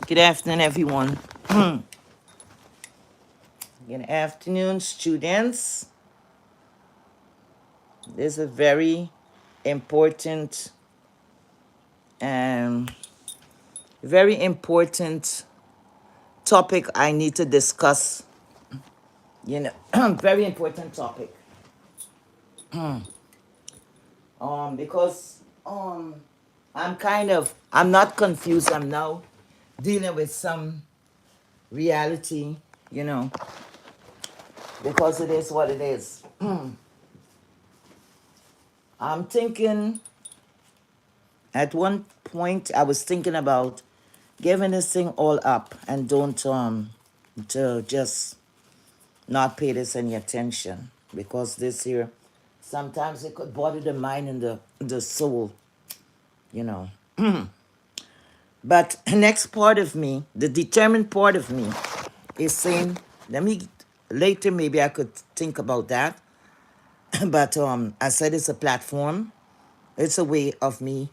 Good afternoon, everyone. Good afternoon, students. This is a very important, um, very important topic I need to discuss. Very important topic. Because I'm not confused. I'm now dealing with some reality, you know, because it is what it is. I'm thinking at one point I was thinking about giving this thing all up and don't to just not pay this any attention, because this here sometimes it could bother the mind and the soul, you know. But next part of me, the determined part of me, is saying, let me later maybe I could think about that. But I said it's a platform. It's a way of me,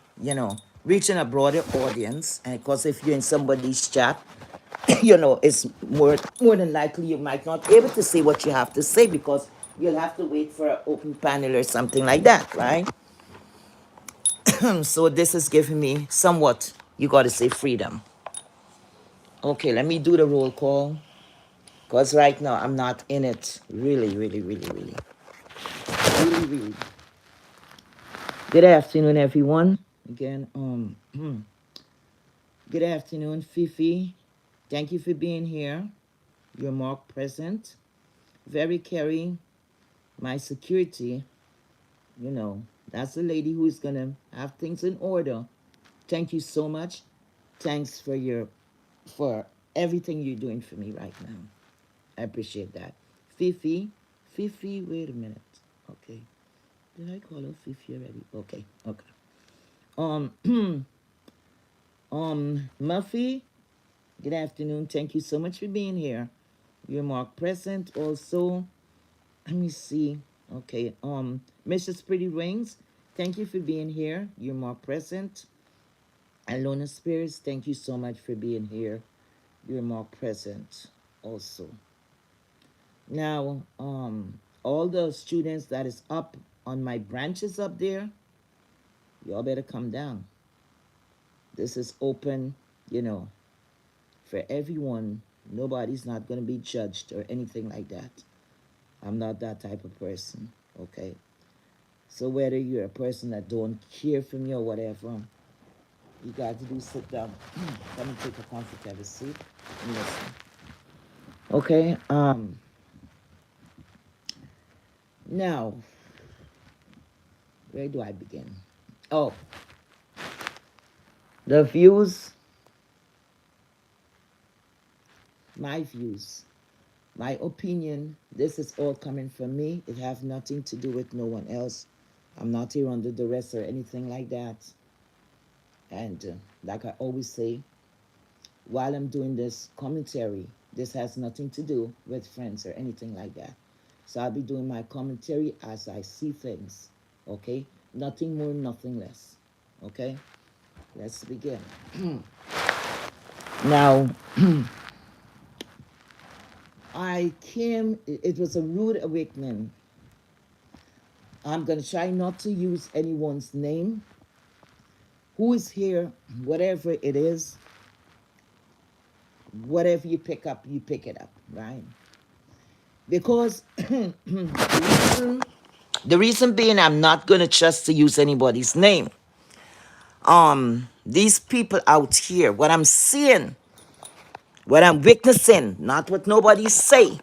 reaching a broader audience. And of course, if you're in somebody's chat, it's more than likely you might not be able to say what you have to say, because you'll have to wait for an open panel or something like that, right? So this is giving me somewhat, you got to say, freedom. Okay, let me do the roll call, because right now I'm not in it. Really, really, really, really, really, really. Good afternoon, everyone. Again, good afternoon, Fifi. Thank you for being here. Your mark present. Very caring, my security, you know, that's the lady who is gonna have things in order. Thank you so much. Thanks for everything you're doing for me right now. I appreciate that. Fifi, Fifi, wait a minute. Okay. Did I call her Fifi already? Okay, okay. Um, Muffy, good afternoon. Thank you so much for being here. You're marked present also. Let me see. Okay, Mrs. Pretty Rings, thank you for being here. You're marked present. Alona Spears, thank you so much for being here. You're marked present also. Now, all the students that is up on my branches up there, y'all better come down. This is open, you know, for everyone. Nobody's not going to be judged or anything like that. I'm not that type of person, okay? So whether you're a person that don't care for me or whatever, you got to do sit down. Let me take a comfortable seat and listen. Okay, now, where do I begin? Oh, the views, my views, my opinion, this is all coming from me. It has nothing to do with no one else. I'm not here under duress or anything like that. And like I always say, while I'm doing this commentary, this has nothing to do with friends or anything like that. So I'll be doing my commentary as I see things, okay? Nothing more, nothing less, okay? Let's begin. Now, it was a rude awakening. I'm going to try not to use anyone's name. Who is here, whatever it is, whatever you pick up, you pick it up, right? Because the reason being I'm not going to trust to use anybody's name. These people out here, what I'm seeing, what I'm witnessing, not what nobody say.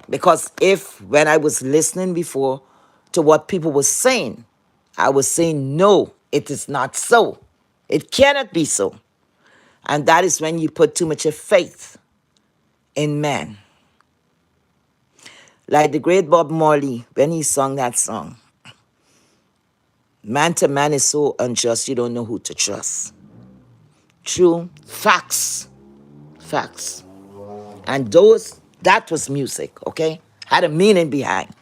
Because if when I was listening before to what people were saying, I was saying no, it is not so. It cannot be so. And that is when you put too much of faith in man. Like the great Bob Marley, when he sung that song, man to man is so unjust, you don't know who to trust. True. Facts. Facts. And that was music, okay? Had a meaning behind.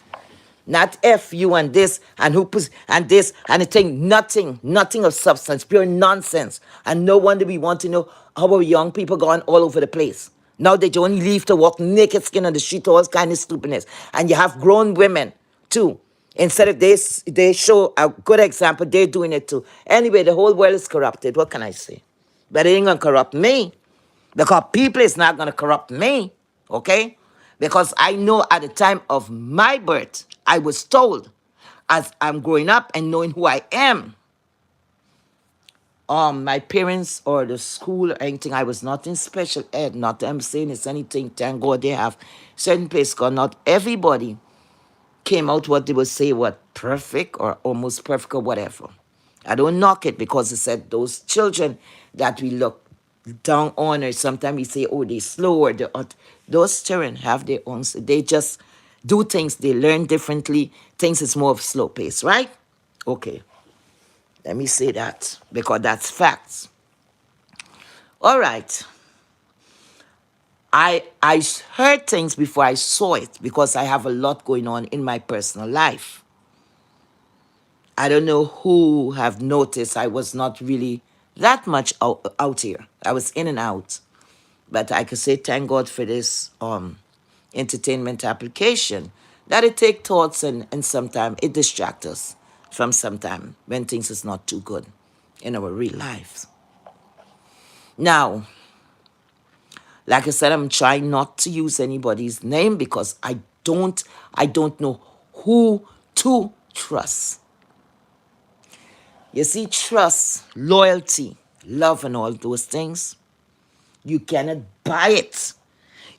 Not F you and this and who and this and the thing, nothing of substance, pure nonsense. And no wonder we want to know how our young people going all over the place. Now they only leave to walk naked skin on the street, all kind of stupidness. And you have grown women too. Instead of they show a good example, they're doing it too. Anyway, the whole world is corrupted. What can I say? But it ain't gonna corrupt me. Because people is not gonna corrupt me, okay? Because I know at the time of my birth, I was told, as I'm growing up and knowing who I am, my parents or the school or anything, I was not in special ed. Not that I'm saying it's anything, thank God they have certain places, because not everybody came out what they would say, what, perfect or almost perfect or whatever. I don't knock it because it said those children that we look down on or sometimes we say, oh, they slow or those children have their own, they just do things, they learn differently. Things is more of slow pace, right? Okay, let me say that because that's facts. All right. I heard things before I saw it because I have a lot going on in my personal life. I don't know who have noticed I was not really that much out here. I was in and out. But I could say thank God for this entertainment application that it take thoughts and sometimes it distracts us from sometime when things is not too good in our real lives. Now, like I said, I'm trying not to use anybody's name because I don't know who to trust. You see, trust, loyalty, love, and all those things, you cannot buy it.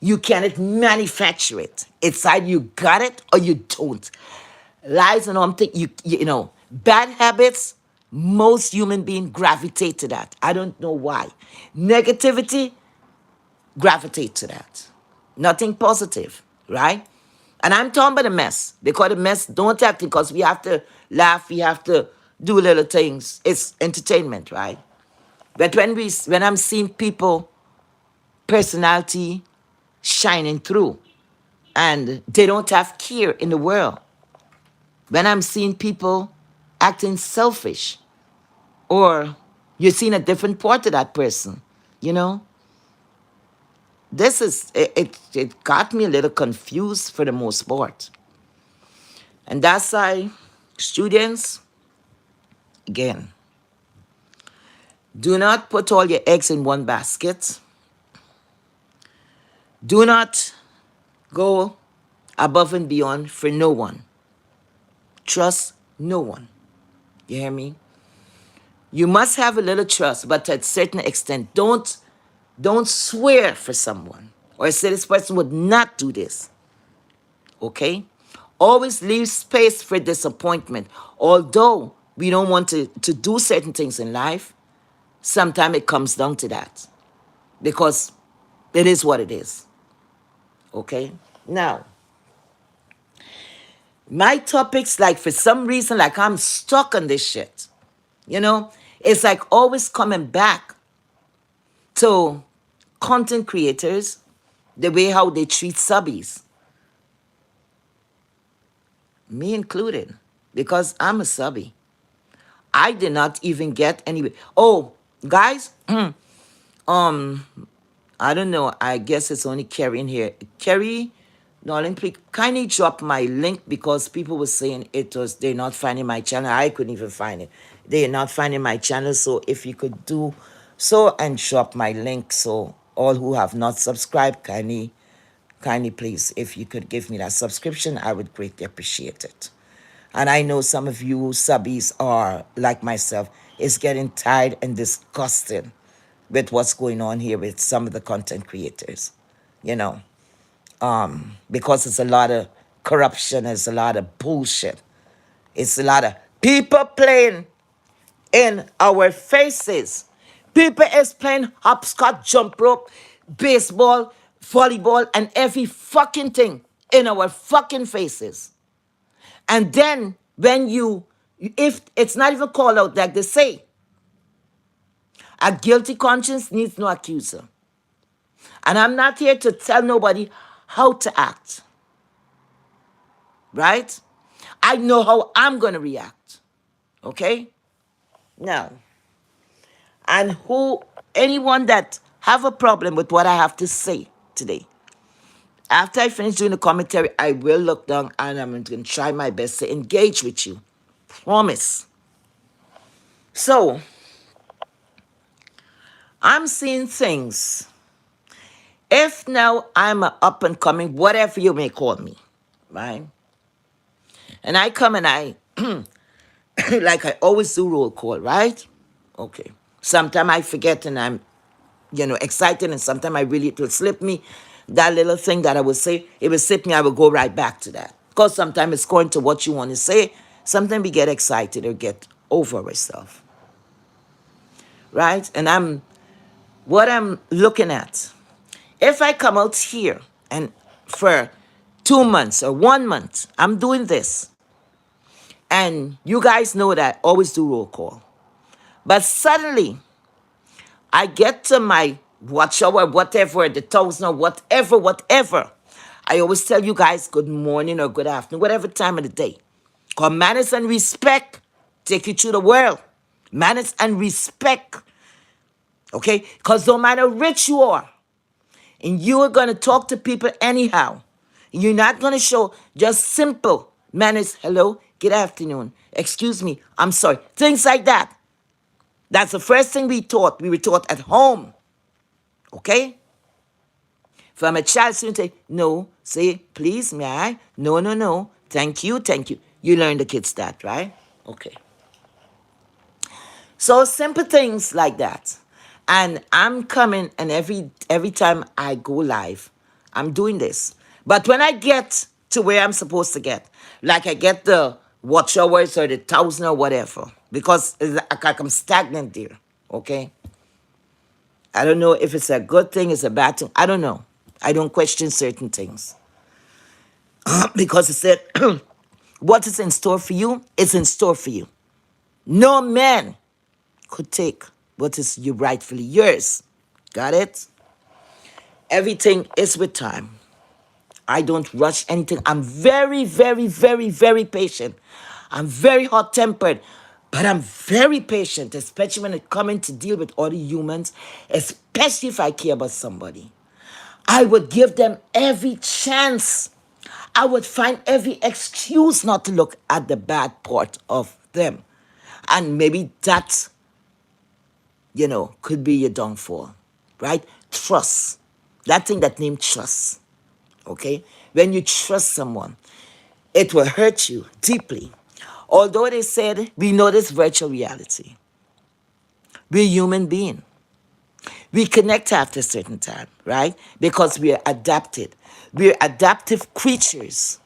You cannot manufacture it. It's either you got it or you don't. Lies and all, you know, bad habits, most human beings gravitate to that. I don't know why. Negativity, gravitate to that. Nothing positive, right? And I'm talking about the mess, because the mess don't have to, because we have to laugh, we have to do little things. It's entertainment, right? But when I'm seeing people personality shining through and they don't have care in the world, when I'm seeing people acting selfish, or you're seeing a different part of that person, you know, it got me a little confused for the most part. And that's why, students, again, do not put all your eggs in one basket. Do not go above and beyond for no one. Trust no one. You hear me? You must have a little trust, but to a certain extent, don't swear for someone or say this person would not do this. Okay? Always leave space for disappointment. Although we don't want to do certain things in life, sometimes it comes down to that. Because it is what it is. Okay? Now, my topics, like for some reason, like I'm stuck on this shit. You know? It's like always coming back to content creators, the way how they treat subbies. Me included. Because I'm a subby. I did not even get any. Oh, guys, I don't know. I guess it's only Kerry in here. Kerry, Nolan, please kindly drop my link, because people were saying they're not finding my channel. I couldn't even find it. They're not finding my channel. So if you could do so and drop my link, so all who have not subscribed, kindly please, if you could give me that subscription, I would greatly appreciate it. And I know some of you subbies are like myself, is getting tired and disgusted with what's going on here with some of the content creators, you know, because it's a lot of corruption, it's a lot of bullshit, it's a lot of people playing in our faces. People is playing hopscotch, jump rope, baseball, volleyball, and every fucking thing in our fucking faces. And then when if it's not even called out, like they say, a guilty conscience needs no accuser. And I'm not here to tell nobody how to act, right? I know how I'm going to react, okay? Now, and anyone that have a problem with what I have to say today, after I finish doing the commentary, I will look down and I'm going to try my best to engage with you. Promise. So, I'm seeing things. If now I'm a up and coming, whatever you may call me, right? And I come and I, like I always do, roll call, right? Okay. Sometimes I forget and I'm, excited, and sometimes it will slip me. That little thing that I would say, it will slip me, I will go right back to that. Because sometimes it's going to what you want to say. Sometimes we get excited or get over ourselves, right? And what I'm looking at, if I come out here and for 2 months or 1 month, I'm doing this, and you guys know that I always do roll call. But suddenly, I get to my watch hour, whatever, the thousand or whatever. I always tell you guys good morning or good afternoon, whatever time of the day. Because manners and respect take you through the world. Manners and respect. Okay? Because no matter rich you are, and you are going to talk to people anyhow, you're not going to show just simple manners. Hello, good afternoon. Excuse me, I'm sorry. Things like that. That's the first thing we taught. We were taught at home. Okay? From a child, student say, no, say, please, may I? No, no, no. Thank you, thank you. You learn the kids that, right? Okay. So simple things like that. And I'm coming, and every time I go live, I'm doing this. But when I get to where I'm supposed to get. Like I get the watch hours or the 1,000 or whatever. Because like I'm stagnant there. Okay? I don't know if it's a good thing, it's a bad thing. I don't know. I don't question certain things. Because it said, what is in store for you is in store for you. No man could take what is you rightfully yours. Got it? Everything is with time. I don't rush anything. I'm very, very, very, very patient. I'm very hot tempered, but I'm very patient, especially when it comes to deal with other humans, especially if I care about somebody. I would give them every chance. I would find every excuse not to look at the bad part of them. And maybe that, could be your downfall, right? Trust. That thing that named trust, okay? When you trust someone, it will hurt you deeply. Although they said we know this virtual reality, we're human beings. We connect after a certain time, right? Because we are adapted. We're adaptive creatures.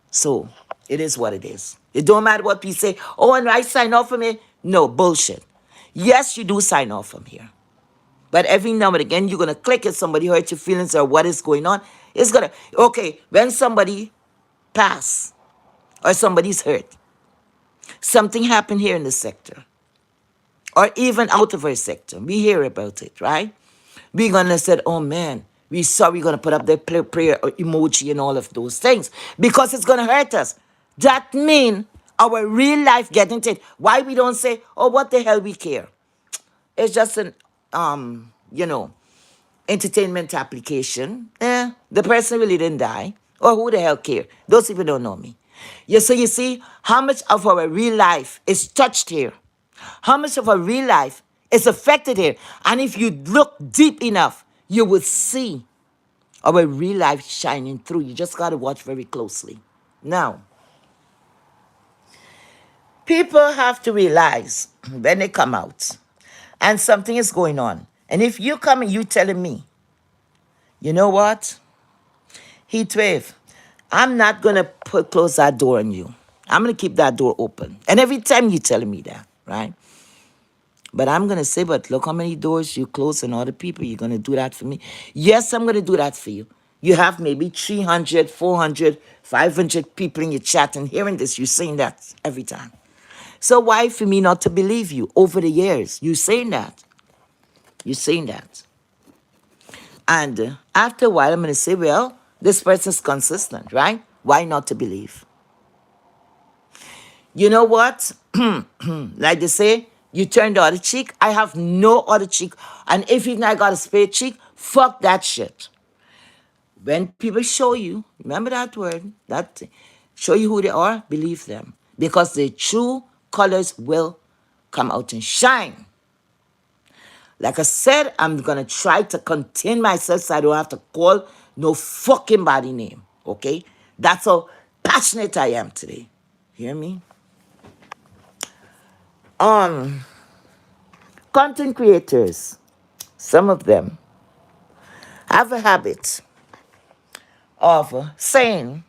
So it is what it is. It don't matter what we say. Oh, and I sign off from it. No, bullshit. Yes, you do sign off from here. But every now and again, you're going to click if somebody hurt your feelings or what is going on. It's going to, okay, when somebody pass or somebody's hurt, something happened here in the sector or even out of our sector. We hear about it, right? We're going to say, oh man, we saw we're going to put up the prayer or emoji and all of those things because it's going to hurt us. That means our real life getting to it. Why we don't say, oh, what the hell we care? It's just an, entertainment application. The person really didn't die. Or who the hell care? Those people don't know me. Yeah, so you see how much of our real life is touched here. How much of our real life is affected here. And if you look deep enough, you will see our real life shining through. You just got to watch very closely. Now, people have to realize when they come out and something is going on. And if you come and you telling me, you know what? Heat wave, I'm not going to close that door on you. I'm going to keep that door open. And every time you telling me that, right? But I'm going to say, but look how many doors you close and other people. You're going to do that for me? Yes, I'm going to do that for you. You have maybe 300, 400, 500 people in your chat and hearing this. You're saying that every time. So why for me not to believe you over the years? You're saying that. You're saying that. And after a while, I'm going to say, well, this person's consistent, right? Why not to believe? You know what? Like they say, you turn the other cheek. I have no other cheek. And if even I got a spare cheek, fuck that shit. When people show you, remember that word, that show you who they are, believe them. Because their true colors will come out and shine. Like I said, I'm going to try to contain myself so I don't have to call no fucking body name. Okay? That's how passionate I am today. Hear me? Content creators, some of them have a habit of saying,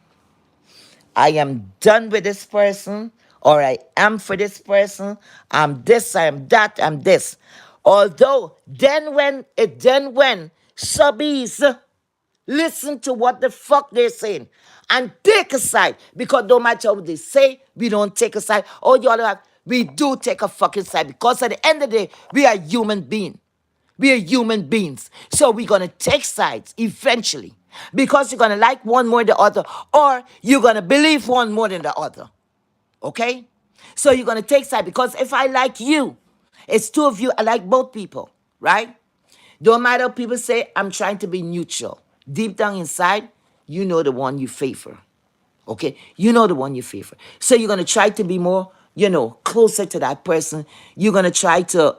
I am done with this person, or I am for this person, I'm this, I am that, I'm this. Although, then when subbies listen to what the fuck they're saying and take a side, because no matter what they say, we don't take a side. Oh, y'all have, we do take a fucking side, because at the end of the day, we are human beings. We are human beings. So we're going to take sides eventually. Because you're going to like one more than the other. Or you're going to believe one more than the other. Okay? So you're going to take sides. Because if I like you, it's two of you. I like both people. Right? Don't matter what people say, I'm trying to be neutral. Deep down inside, you know the one you favor. Okay? You know the one you favor. So you're going to try to be more, closer to that person. You're going to try to,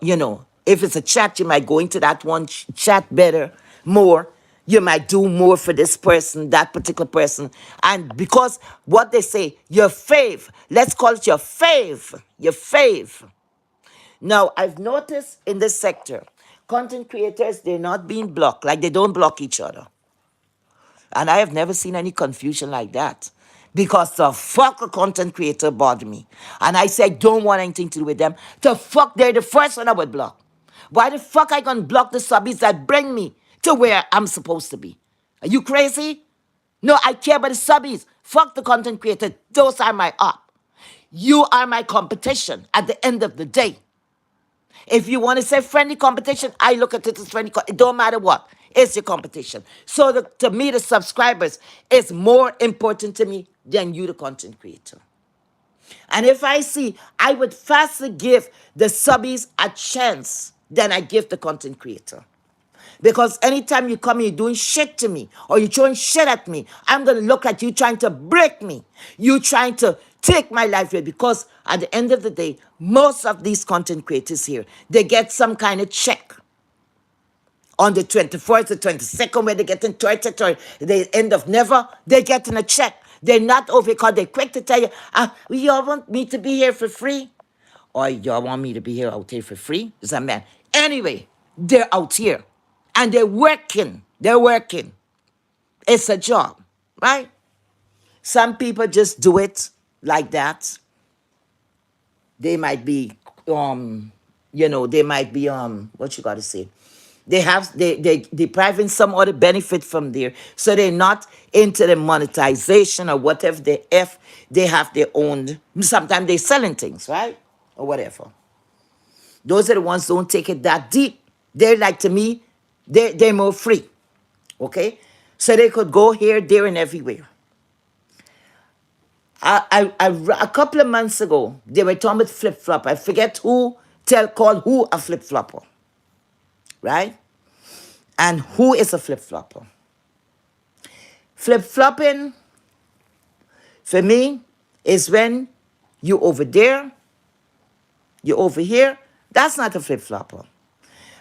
if it's a chat, you might go into that one chat better, more. You might do more for this person, that particular person. And because what they say, your fave, let's call it your fave. Your fave. Now, I've noticed in this sector, content creators, they're not being blocked. Like they don't block each other. And I have never seen any confusion like that. Because the fuck a content creator bothered me. And I said, don't want anything to do with them. The fuck, they're the first one I would block. Why the fuck I gonna block the subbies that bring me to where I'm supposed to be? Are you crazy? No, I care about the subbies. Fuck the content creator. Those are my op. You are my competition at the end of the day. If you want to say friendly competition, I look at it as friendly. It don't matter what. It's your competition. So to me, the subscribers is more important to me than you, the content creator. And if I see, I would faster give the subbies a chance than I give the content creator. Because anytime you come, you're doing shit to me or you're throwing shit at me, I'm going to look at you trying to break me. You trying to take my life away. Because at the end of the day, most of these content creators here, they get some kind of check on the 24th, the 22nd, when they get in territory, the end of never, they getting a check. They're not over because they're quick to tell you, y'all want me to be here for free? Or y'all want me to be here out here for free? Is that man? Anyway, they're out here. And they're working. They're working. It's a job, right? Some people just do it like that. They might be, they might be, what you got to say? They depriving some other benefit from there. So they're not into the monetization or whatever they have their own, sometimes they're selling things, right? Or whatever. Those are the ones who don't take it that deep. They're like, to me, they're more free. Okay? So they could go here, there, and everywhere. A couple of months ago, they were talking about flip-flop. I forget who called who a flip-flopper. Right? And who is a flip-flopper? Flip-flopping, for me, is when you over there, you over here. That's not a flip-flopper.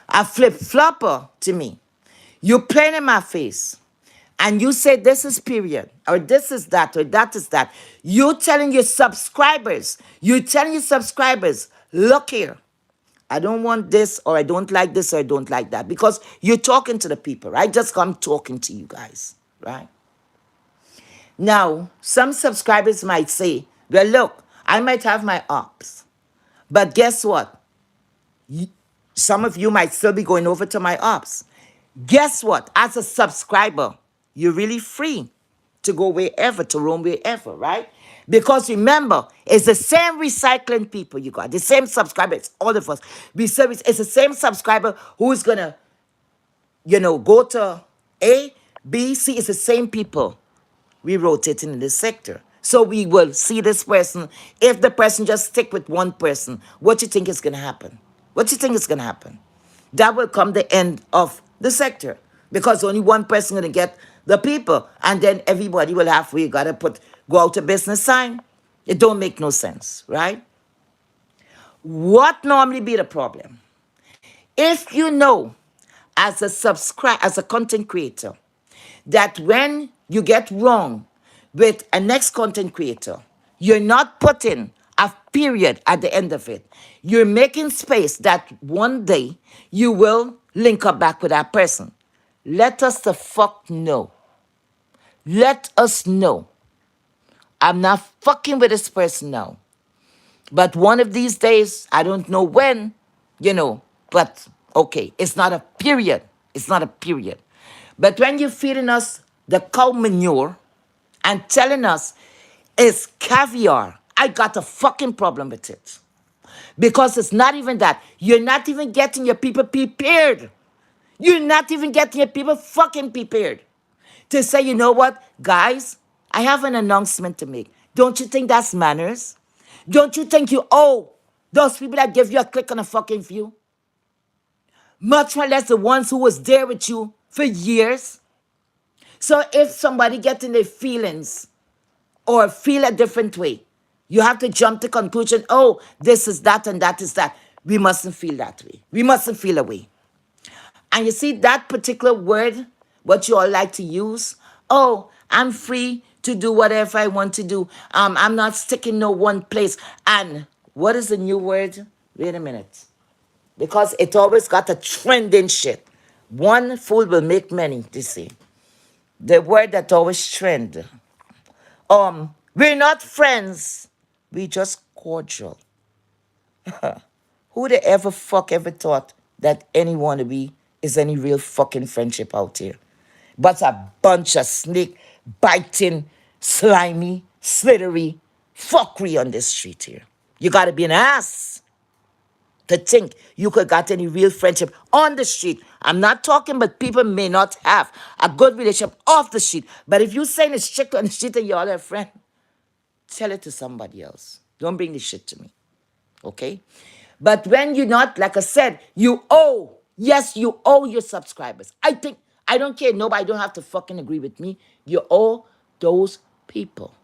A flip-flopper, to me, you playing in my face. And you say this is period, or this is that, or that is that. You're telling your subscribers, look here, I don't want this, or I don't like this, or I don't like that. Because you're talking to the people, right? Just come talking to you guys, right? Now, some subscribers might say, well, look, I might have my ops. But guess what? Some of you might still be going over to my ops. Guess what? As a subscriber, you're really free to go wherever, to roam wherever, right? Because remember, it's the same recycling people you got, the same subscribers, all of us. It's the same subscriber who's going to, go to A, B, C. It's the same people we rotating in this sector. So we will see this person. If the person just stick with one person, what you think is going to happen? What you think is going to happen? That will come the end of the sector. Because only one person going to get the people. And then everybody will have, we got to go out of business sign. It don't make no sense, right? What normally be the problem? If you know, as a content creator, that when you get wrong with a next content creator, you're not putting a period at the end of it. You're making space that one day you will link up back with that person. Let us the fuck know. Let us know. I'm not fucking with this person now. But one of these days, I don't know when, but okay, it's not a period. It's not a period. But when you're feeding us the cow manure and telling us it's caviar, I got a fucking problem with it. Because it's not even that. You're not even getting your people prepared. You're not even getting your people fucking prepared. To say, you know what, guys, I have an announcement to make. Don't you think that's manners? Don't you think you owe those people that give you a click on a fucking view? Much more less the ones who was there with you for years. So if somebody gets in their feelings or feel a different way, you have to jump to conclusion, oh, this is that and that is that. We mustn't feel that way. We mustn't feel a way. And you see that particular word, what you all like to use, oh, I'm free to do whatever I want to do. I'm not sticking no one place. And what is the new word? Wait a minute. Because it always got a trend in shit. One fool will make many, they say. The word that always trend. We're not friends. We just cordial. Who the ever fuck ever thought that any wannabe is any real fucking friendship out here? But a bunch of snake biting, slimy, slithery fuckery on this street here. You gotta be an ass to think you could got any real friendship on the street. I'm not talking, but people may not have a good relationship off the street. But if you saying it's strict on the street and you're all a friend, tell it to somebody else. Don't bring this shit to me. Okay? But when you're not, like I said, you owe. Yes, you owe your subscribers. I don't care. Nobody don't have to fucking agree with me. You owe those people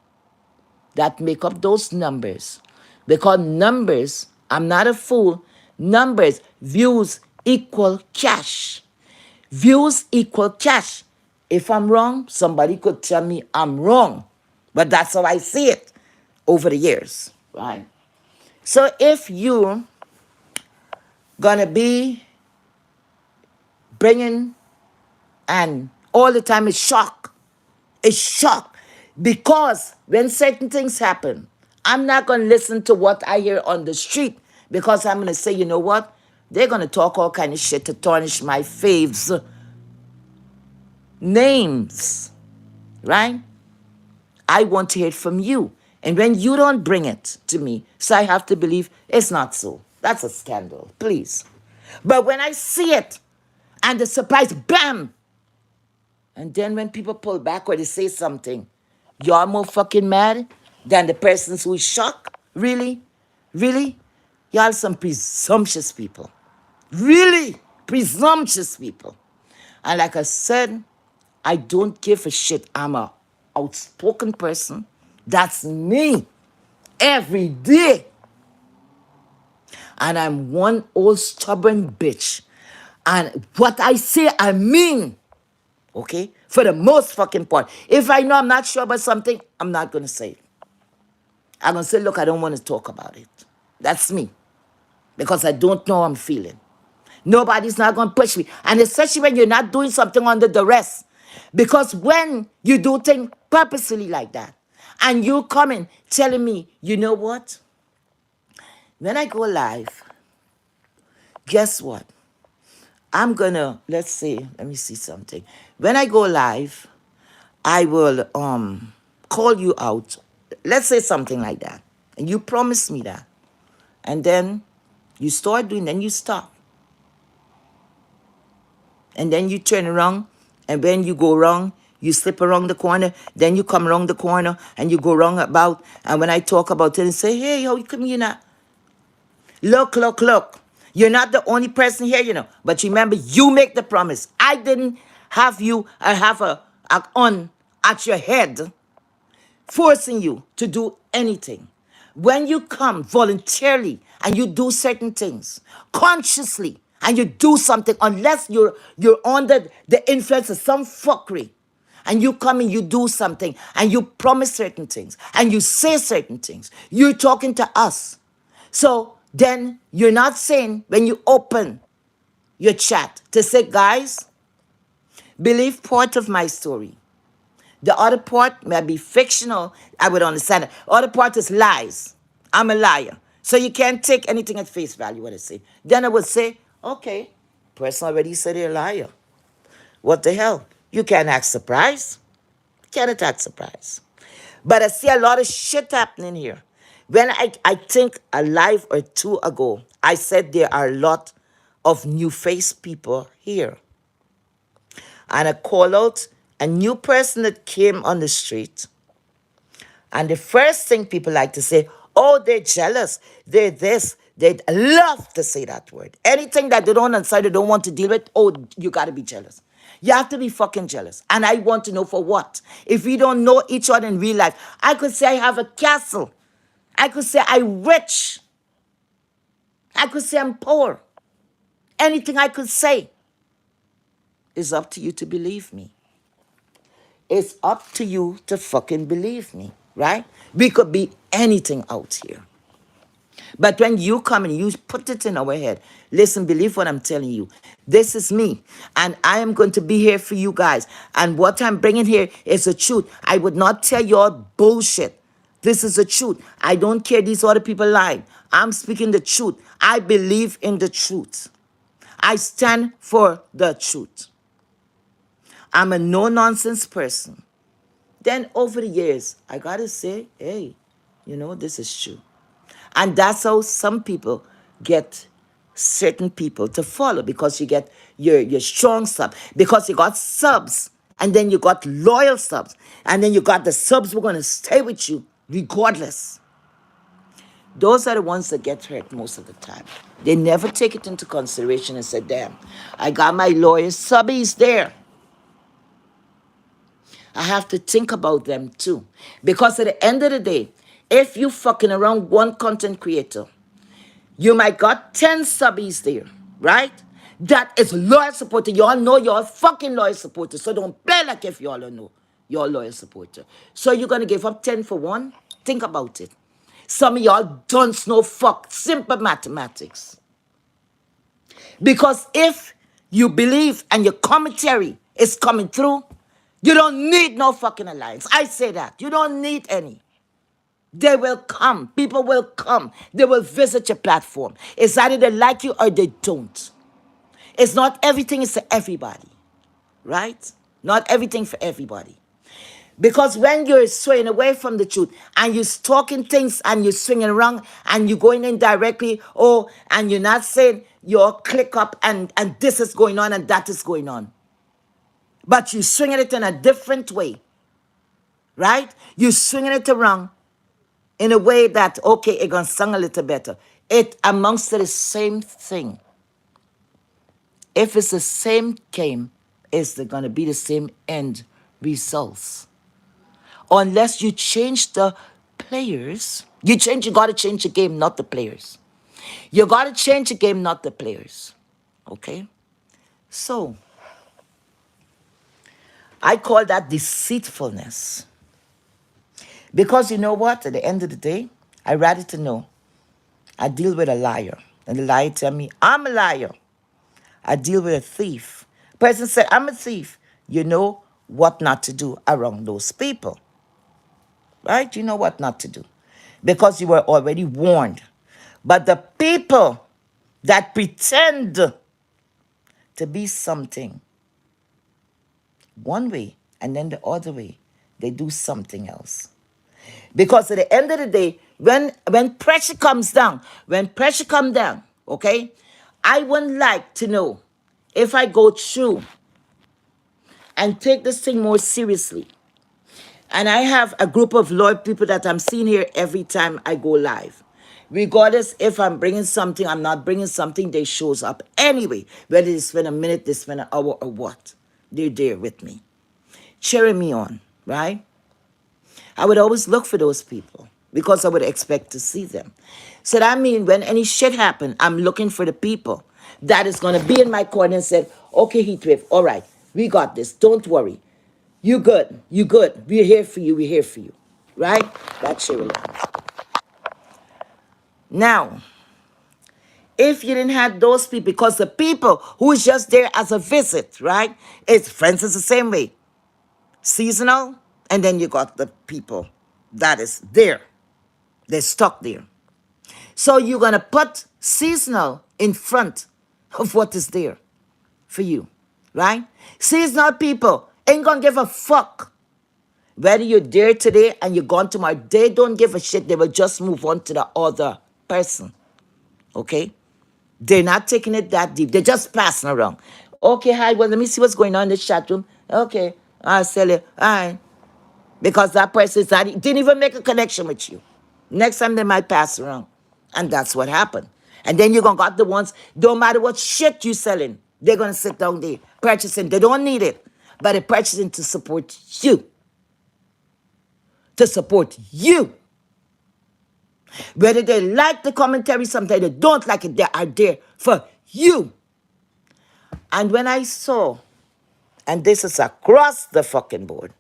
that make up those numbers. Because numbers, I'm not a fool. Numbers, views equal cash. Views equal cash. If I'm wrong, somebody could tell me I'm wrong. But that's how I see it over the years, right? So if you gonna be bringing, and all the time it's shock, because when certain things happen, I'm not gonna listen to what I hear on the street, because I'm gonna say, you know what, they're gonna talk all kind of shit to tarnish my faves names, right? I want to hear it from you. And when you don't bring it to me, so I have to believe it's not so. That's a scandal, please. But when I see it, and the surprise, bam! And then when people pull back or they say something, you're more fucking mad than the persons who is shocked? Really? Really? Y'all some presumptuous people. Really? Presumptuous people. And like I said, I don't give a shit. I'm a outspoken person. That's me. Every day. And I'm one old stubborn bitch. And what I say, I mean. Okay? For the most fucking part. If I know I'm not sure about something, I'm not going to say it. I'm going to say, look, I don't want to talk about it. That's me. Because I don't know how I'm feeling. Nobody's not going to push me. And especially when you're not doing something under duress. Because when you do things purposely like that, and you coming telling me, you know what? When I go live, guess what? I'm going to, let's see, let me see something. When I go live, I will call you out. Let's say something like that. And you promise me that. And then you start doing, then you stop. And then you turn around, and when you go wrong, you slip around the corner, then you come around the corner, and you go wrong about, and when I talk about it and say, hey, how you come here now? Look, look, look. You're not the only person here, you know. But remember, you make the promise. I didn't have you, I have a on at your head forcing you to do anything. When you come voluntarily and you do certain things consciously and you do something, unless you're under the influence of some fuckery, and you come and you do something and you promise certain things and you say certain things, you're talking to us. So then you're not saying when you open your chat to say, guys, believe part of my story. The other part may be fictional. I would understand it. Other part is lies. I'm a liar. So you can't take anything at face value what I say. Then I would say, okay, person already said they're a liar. What the hell? You can't act surprised. Can't act surprised. But I see a lot of shit happening here. When I think a live or two ago, I said there are a lot of new face people here. And I call out a new person that came on the street. And the first thing people like to say, oh, they're jealous, they're this. They love to say that word. Anything that they don't understand, they don't want to deal with, oh, you got to be jealous. You have to be fucking jealous. And I want to know for what. If we don't know each other in real life, I could say I have a castle. I could say I'm rich. I could say I'm poor. Anything I could say. It's up to you to believe me. It's up to you to fucking believe me, right? We could be anything out here. But when you come and you put it in our head, listen, believe what I'm telling you. This is me, and I am going to be here for you guys. And what I'm bringing here is the truth. I would not tell you all bullshit. This is the truth. I don't care these other people lying. I'm speaking the truth. I believe in the truth. I stand for the truth. I'm a no-nonsense person. Then over the years, I gotta say, hey, this is true. And that's how some people get certain people to follow, because you get your strong sub, because you got subs, and then you got loyal subs, and then you got the subs who are going to stay with you regardless. Those are the ones that get hurt most of the time. They never take it into consideration and say, damn, I got my loyal subbies there. I have to think about them too. Because at the end of the day, if you fucking around one content creator, you might got 10 subbies there, right? That is loyal supporter. Y'all know you're fucking loyal supporter. So don't play like if y'all don't know you're a loyal supporter. So you're going to give up 10 for one? Think about it. Some of y'all don't know fuck. Simple mathematics. Because if you believe and your commentary is coming through, you don't need no fucking alliance. I say that. You don't need any. They will come. People will come. They will visit your platform. It's either they like you or they don't. It's not everything is for everybody, right? Not everything for everybody. Because when you're swaying away from the truth and you're talking things and you're swinging around and you're going in directly, and you're not saying your click up and this is going on and that is going on. But you're swinging it in a different way, right? You're swinging it around in a way that, okay, it gonna sound a little better. It amongst the same thing. If it's the same game, it's gonna be the same end results. Unless you change the players. You gotta change the game, not the players. You gotta change the game, not the players. Okay? So, I call that deceitfulness. Because you know what? At the end of the day, I rather to know I deal with a liar. And the liar tell me, I'm a liar. I deal with a thief. Person said, I'm a thief. You know what not to do around those people. Right? You know what not to do. Because you were already warned. But the people that pretend to be something one way and then the other way, they do something else. Because at the end of the day, when pressure comes down, okay, I would like to know if I go through and take this thing more seriously. And I have a group of loyal people that I'm seeing here every time I go live. Regardless if I'm bringing something, I'm not bringing something, they shows up anyway. Whether they spend a minute, they spend an hour or what. They're there with me, cheering me on, right? I would always look for those people because I would expect to see them. So that means when any shit happen, I'm looking for the people that is going to be in my corner and said, okay, Heatwave, all right, we got this. Don't worry. You good. You good. We're here for you. We're here for you. Right? That's your reliance. Now, if you didn't have those people, because the people who is just there as a visit, right? It's, for instance, the same way. Seasonal, and then you got the people that is there. They're stuck there. So you're going to put seasonal in front of what is there for you, right? Seasonal people ain't going to give a fuck whether you're there today and you're gone tomorrow. They don't give a shit. They will just move on to the other person, okay? They're not taking it that deep. They're just passing around. Okay, hi, well, let me see what's going on in the chat room. Okay, I'll sell it. All right. Because that person is not, didn't even make a connection with you. Next time they might pass around. And that's what happened. And then you're going to got the ones, don't matter what shit you selling, they're going to sit down there purchasing. They don't need it, but they're purchasing to support you. To support you. Whether they like the commentary, sometimes they don't like it, they are there for you. And when I saw, and this is across the fucking board,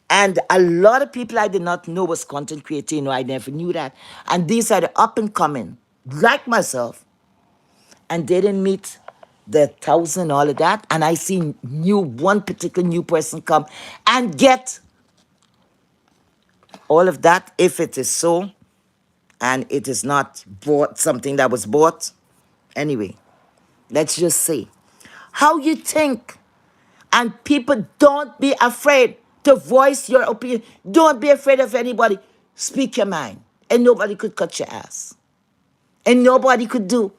And a lot of people I did not know was content creator. I never knew that. And these are the up and coming, like myself, and they didn't meet the thousand, all of that. And I see one particular new person come and get all of that, if it is so, and it is not bought, something that was bought. Anyway, let's just say how you think. And people, don't be afraid to voice your opinion. Don't be afraid of anybody. Speak your mind. And nobody could cut your ass. And nobody could do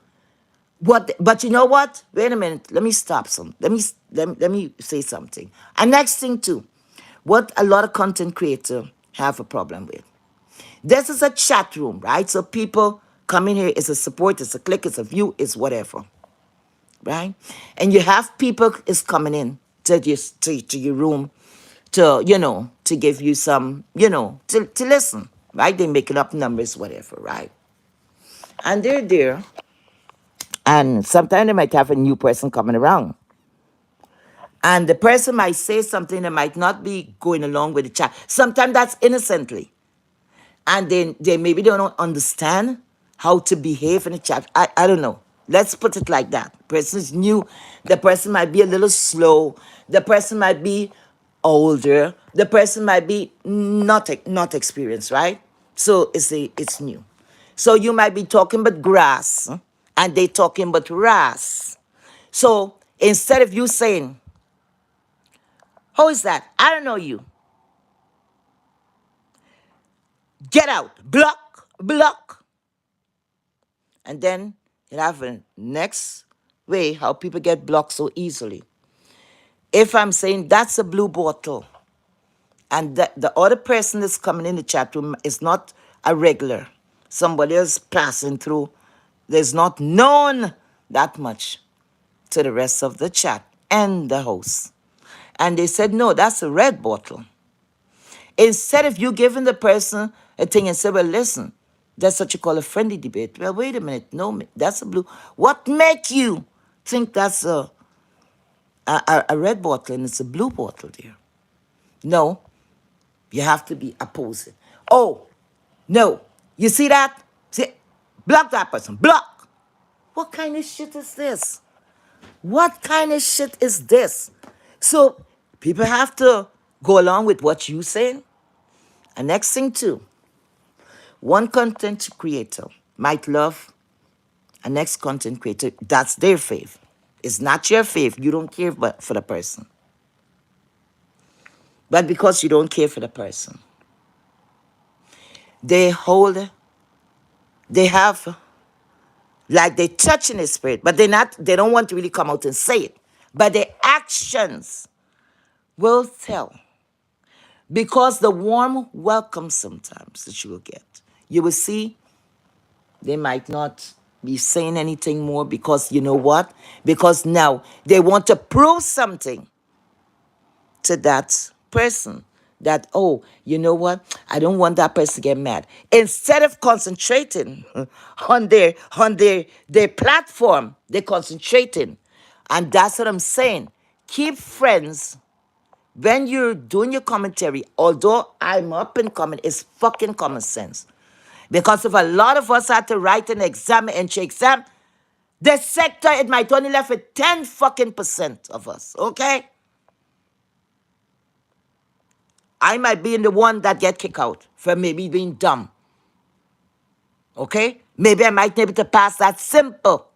what. But you know what? Wait a minute. Let me stop some. Let me say something. And next thing too, what a lot of content creators have a problem with. This is a chat room, right? So people come in here, it's a support, it's a click, it's a view, it's whatever. Right? And you have people is coming in to your room to give you some, to listen, right? They making up numbers, whatever, right? And they're there, and sometimes they might have a new person coming around. And the person might say something that might not be going along with the chat. Sometimes that's innocently. And then they maybe don't understand how to behave in the chat. I don't know. Let's put it like that. Person is new. The person might be a little slow. The person might be older. The person might be not experienced, right? So it's new. So you might be talking about grass, and they talking about ras. So instead of you saying, "Who is that? I don't know you. Get out. Block, block." And then you have a next way how people get blocked so easily. If I'm saying that's a blue bottle, and the other person that's coming in the chat room is not a regular, somebody else passing through, there's not known that much to the rest of the chat and the host. And they said, no, that's a red bottle. Instead of you giving the person a thing and say, well, listen, that's what you call a friendly debate. Well, wait a minute. No, that's a blue. What make you think that's a red bottle and it's a blue bottle, dear? No, you have to be opposing. Oh, no. You see that? See, block that person. Block. What kind of shit is this? What kind of shit is this? So people have to go along with what you saying. And next thing too, one content creator might love a next content creator. That's their fave. It's not your fave. You don't care for the person. But because you don't care for the person, they have, like they touch in the spirit, but they don't want to really come out and say it. But their actions will tell. Because the warm welcome sometimes that you will get, you will see they might not be saying anything more because you know what? Because now they want to prove something to that person that, oh, you know what? I don't want that person to get mad. Instead of concentrating on their platform, they're concentrating. And that's what I'm saying. Keep friends when you're doing your commentary. Although I'm up and coming, it's fucking common sense. Because if a lot of us had to write an exam, entry exam, the sector, it might only left with 10 fucking percent of us, okay? I might be in the one that get kicked out for maybe being dumb, okay? Maybe I might be able to pass that simple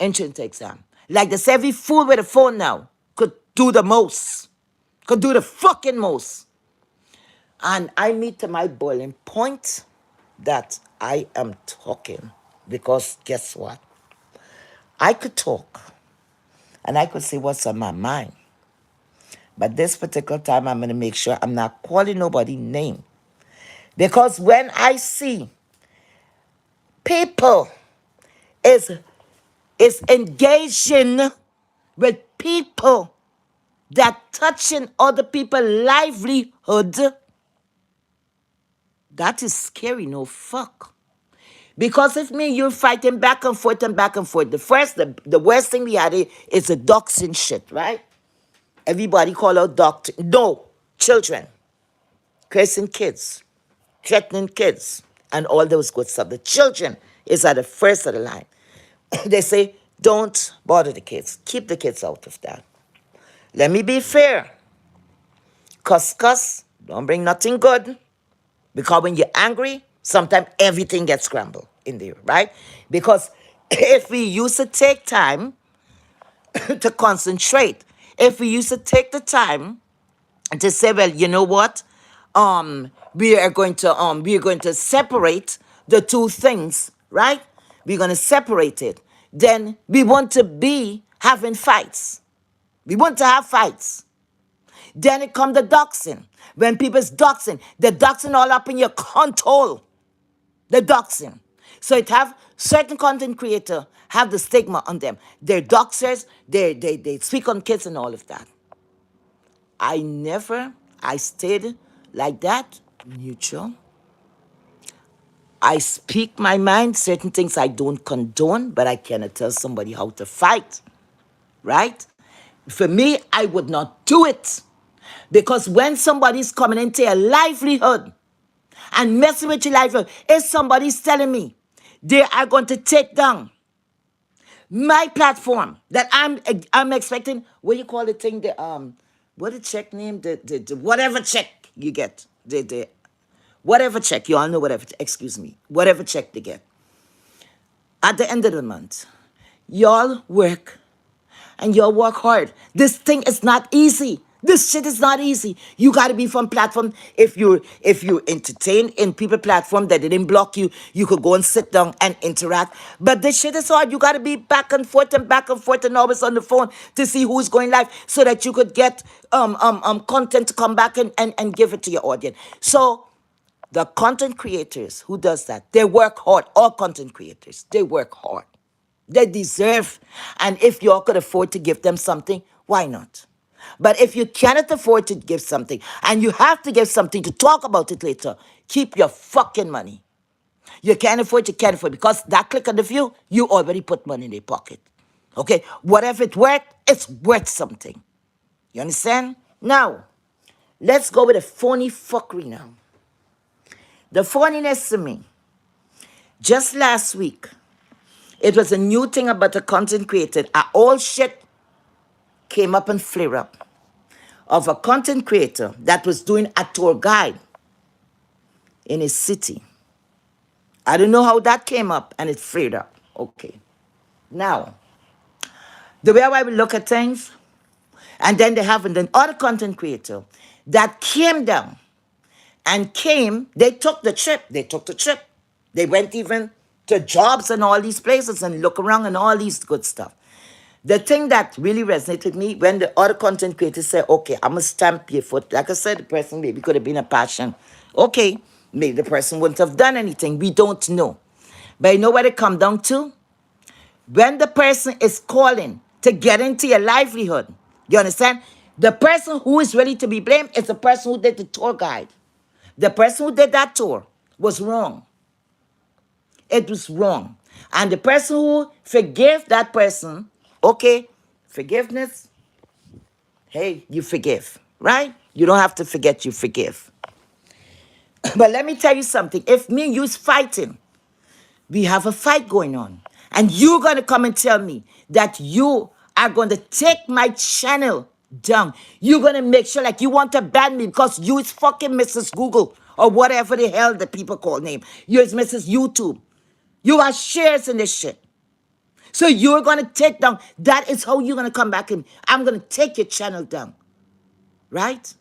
entrance exam. Like this, every fool with a phone now could do the most, could do the fucking most. And I meet to my boiling point that I am talking because guess what? I could talk and I could say what's on my mind. But this particular time, I'm going to make sure I'm not calling nobody name. Because when I see people is engaging with people that touching other people's livelihood, that is scary, no fuck. Because if me and you fighting back and forth and back and forth, the worst thing we had is the doxing shit, right? Everybody call out doctor. No, children. cursing kids, threatening kids, and all those good stuff. The children is at the first of the line. They say, don't bother the kids. Keep the kids out of that. Let me be fair. Cuss, don't bring nothing good. Because when you're angry, sometimes everything gets scrambled in there, right? Because if we used to take time to concentrate, if we used to take the time to say, well, you know what? We are going to separate the two things, right? We're going to separate it. Then we want to be having fights. We want to have fights. Then it come the doxing. When people's doxing, the doxing all up in your control. The doxing. So it have certain content creator have the stigma on them. They're doxers, they speak on kids and all of that. I stayed like that, neutral. I speak my mind, certain things I don't condone, but I cannot tell somebody how to fight, right? For me, I would not do it. Because when somebody's coming into your livelihood and messing with your livelihood, if somebody's telling me they are going to take down my platform that I'm expecting, what you call the thing, what the check name, the whatever check you get, the whatever check, you all know whatever, excuse me, whatever check they get. At the end of the month, y'all work and y'all work hard. This thing is not easy. This shit is not easy. You gotta be from platform. If you entertain in people platform that they didn't block you, you could go and sit down and interact. But this shit is hard. You gotta be back and forth and always on the phone to see who's going live so that you could get content to come back and give it to your audience. So the content creators who does that, they work hard. All content creators, they work hard. They deserve. And if you all could afford to give them something, why not? But if you cannot afford to give something and you have to give something to talk about it later, keep your fucking money. You can't afford, you can't afford. Because that click on the view, you already put money in their pocket. Okay? Whatever it's worth something. You understand? Now, let's go with the phony fuckery now. The phoniness to me. Just last week, it was a new thing about the content creator. All shit came up and flare up of a content creator that was doing a tour guide in a city. I don't know how that came up and it flared up. Okay. Now, the way I will look at things, and then they have an other content creator that came down and they took the trip. They went even to jobs and all these places and look around and all these good stuff. The thing that really resonated with me when the other content creators said, okay, I'm going to stamp your foot. Like I said, the person maybe could have been a passion. Okay, maybe the person wouldn't have done anything. We don't know. But you know what it come down to? When the person is calling to get into your livelihood, you understand? The person who is ready to be blamed is the person who did the tour guide. The person who did that tour was wrong. It was wrong. And the person who forgave that person, okay, forgiveness, hey, you forgive, right? You don't have to forget, you forgive. But let me tell you something. If me and you's fighting, we have a fight going on, and you're going to come and tell me that you are going to take my channel down. You're going to make sure like you want to ban me because you is fucking Mrs. Google or whatever the hell the people call name. You is Mrs. YouTube. You are shares in this shit. So you're going to take down. That is how you're going to come back and I'm going to take your channel down. Right?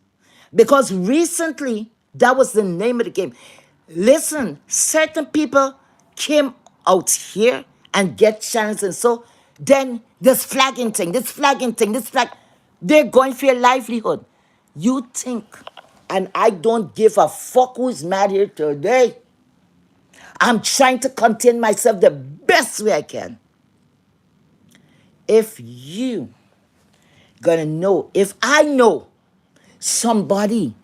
Because recently, that was the name of the game. Listen, certain people came out here and get channels and so then this flag, they're going for your livelihood. You think, and I don't give a fuck who's mad here today. I'm trying to contain myself the best way I can. If you gonna know, if I know somebody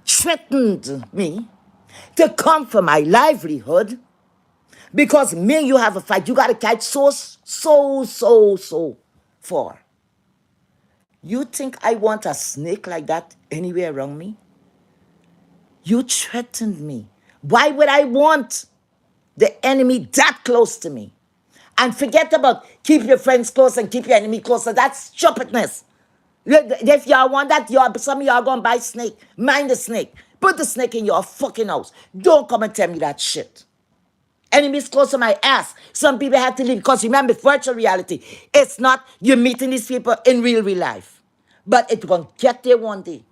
threatened me to come for my livelihood because me and you have a fight, you gotta catch so far. You think I want a snake like that anywhere around me? You threatened me. Why would I want the enemy that close to me? And forget about keep your friends close and keep your enemy closer. That's stupidness. If y'all want that, y'all, some of y'all gonna buy snake. Mind the snake. Put the snake in your fucking house. Don't come and tell me that shit. Enemies close to my ass. Some people have to leave because remember, virtual reality. It's not you meeting these people in real life. But it's gonna get there one day.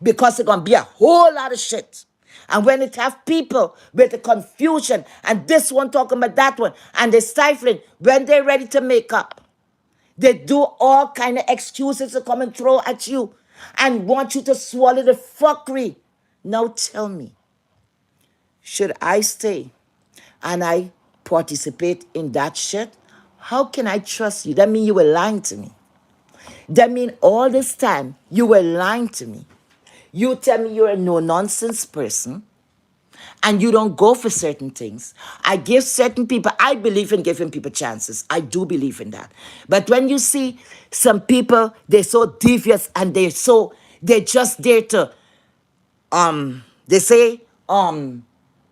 Because it's gonna be a whole lot of shit. And when it have people with the confusion and this one talking about that one and they're stifling, when they're ready to make up, they do all kind of excuses to come and throw at you and want you to swallow the fuckery. Now tell me, should I stay and I participate in that shit? How can I trust you? That mean you were lying to me. That mean all this time you were lying to me. You tell me you're a no-nonsense person and you don't go for certain things. I give certain people, I believe in giving people chances. I do believe in that. But when you see some people, they're so devious and they're just there to, they say,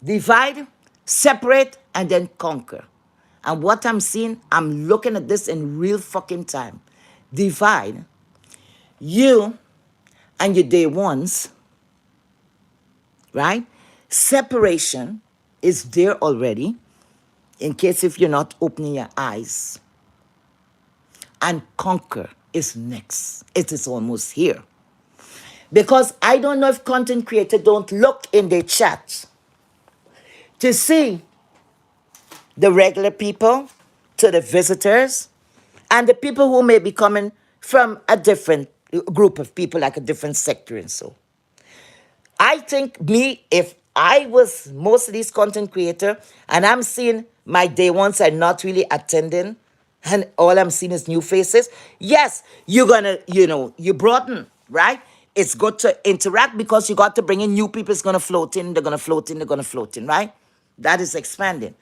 divide, separate, and then conquer. And what I'm seeing, I'm looking at this in real fucking time. Divide, you and your day ones, right? Separation is there already, in case if you're not opening your eyes. And conquer is next. It is almost here. Because I don't know if content creators don't look in their chats to see the regular people, to the visitors, and the people who may be coming from a different group of people, like a different sector and so. I think me, if I was most of these content creator and I'm seeing my day ones are not really attending and all I'm seeing is new faces, yes, you're gonna, you broaden, right? It's good to interact because you got to bring in new people. It's gonna float in, they're gonna float in, they're gonna float in, right? That is expanding.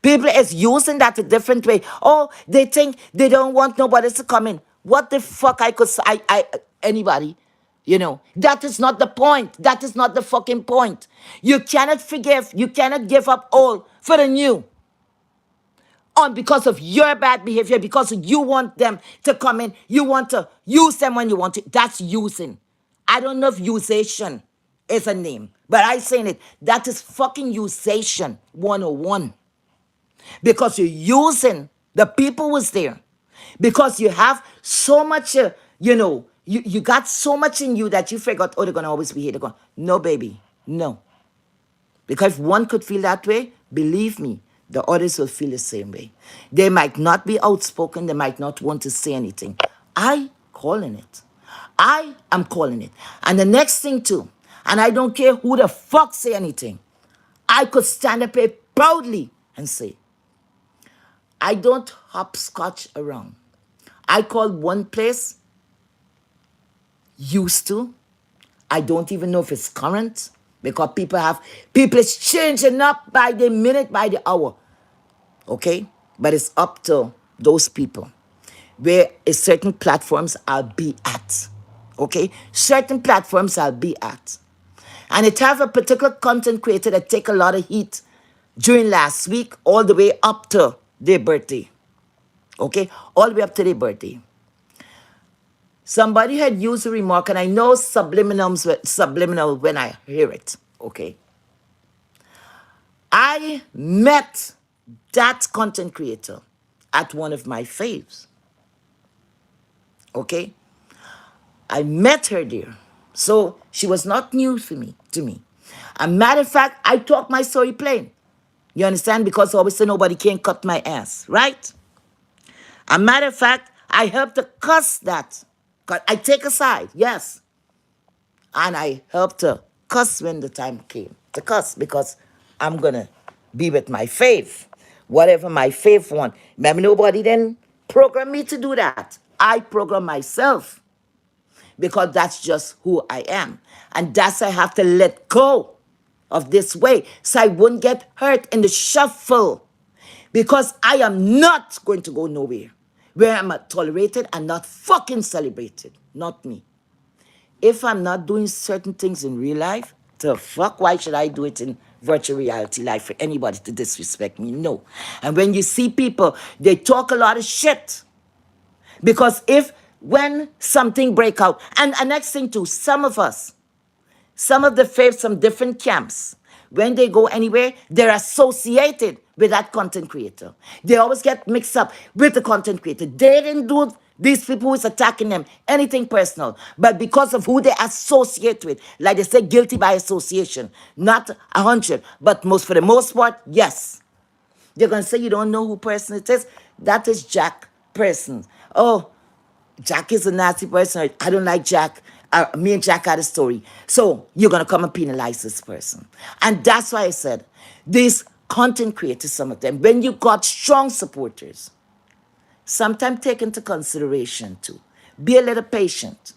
People is using that a different way. Oh, they think they don't want nobody to come in. What the fuck I could say, anybody? That is not the point. That is not the fucking point. You cannot forgive. You cannot give up all for the new. On because of your bad behavior, because you want them to come in. You want to use them when you want to. That's using. I don't know if usation is a name, but I saying it. That is fucking usation 101. Because you're using the people was there. Because you have so much, you got so much in you that you forgot, oh, they're going to always be here. They're going, no, baby, no. Because if one could feel that way, believe me, the others will feel the same way. They might not be outspoken. They might not want to say anything. I calling it. I am calling it. And the next thing too, and I don't care who the fuck say anything, I could stand up here proudly and say, I don't hopscotch around. I call one place used to. I don't even know if it's current because people is changing up by the minute, by the hour. Okay? But it's up to those people. Where certain platforms I'll be at. Okay? Certain platforms I'll be at. And it have a particular content creator that take a lot of heat during last week all the way up to their birthday. Okay? All the way up to their birthday. Somebody had used a remark, and I know subliminal when I hear it. Okay? I met that content creator at one of my faves. Okay? I met her there. So she was not new to me. A matter of fact, I talk my story plain. You understand? Because obviously nobody can cut my ass, right? A matter of fact, I helped to cuss that. I take a side, yes. And I helped to cuss when the time came to cuss because I'm going to be with my faith. Whatever my faith want. Remember, nobody then programmed me to do that. I program myself because that's just who I am. And that's I have to let go of this way so I wouldn't get hurt in the shuffle because I am not going to go nowhere where I'm tolerated and not fucking celebrated. Not me. If I'm not doing certain things in real life, The fuck, why should I do it in virtual reality life for anybody to disrespect me? No. And when you see people, they talk a lot of shit. Because if when something break out, and next thing too, some of us, some of the faiths from different camps, when they go anywhere, they're associated with that content creator. They always get mixed up with the content creator. They didn't do these people who's attacking them anything personal, but because of who they associate with, like they say, guilty by association. Not 100, but most for the most part, yes. They're gonna say you don't know who person it is. That is Jack person. Oh, Jack is a nasty person. I don't like Jack. Me and Jack had a story. So you're going to come and penalize this person. And that's why I said, these content creators, some of them, when you got strong supporters, sometimes take into consideration too. Be a little patient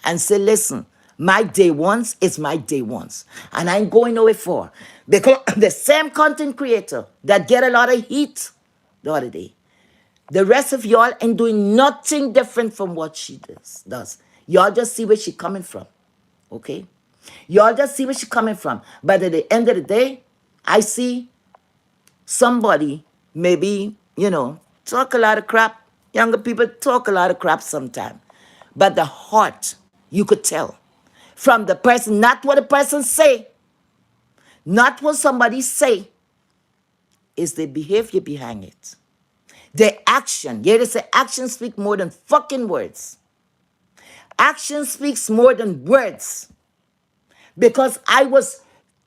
and say, listen, my day ones is my day ones. And I ain't going nowhere for. Because the same content creator that get a lot of heat the other day, the rest of y'all ain't doing nothing different from what she does. Y'all just see where she coming from. Okay? Y'all just see where she coming from. But at the end of the day, I see somebody maybe, talk a lot of crap. Younger people talk a lot of crap sometimes. But the heart, you could tell. From the person, not what the person say, not what somebody say, is the behavior behind it. The action. Yeah, they say action speak more than fucking words. Action speaks more than words. Because I was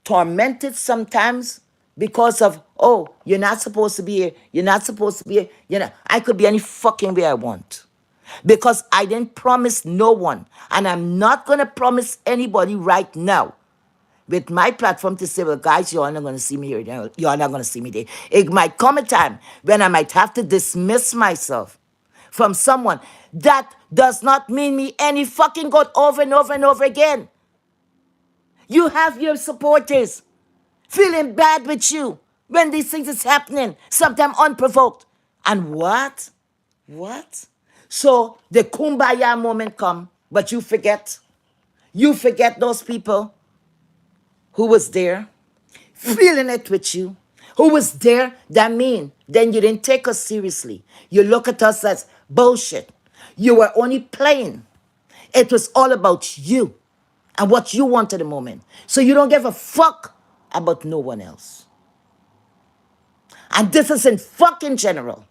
tormented sometimes because of, oh, you're not supposed to be here. You're not supposed to be here. I could be any fucking way I want. Because I didn't promise no one. And I'm not going to promise anybody right now with my platform to say, well, guys, you're not going to see me here. You're not going to see me there. It might come a time when I might have to dismiss myself from someone. That does not mean me any fucking good over and over and over again. You have your supporters feeling bad with you when these things is happening, sometimes unprovoked. And what? What? So the kumbaya moment come, but you forget. You forget those people who was there, feeling it with you, who was there, that mean, then you didn't take us seriously. You look at us as bullshit. You were only playing. It was all about you and what you want at the moment. So you don't give a fuck about no one else. And this is in fucking general.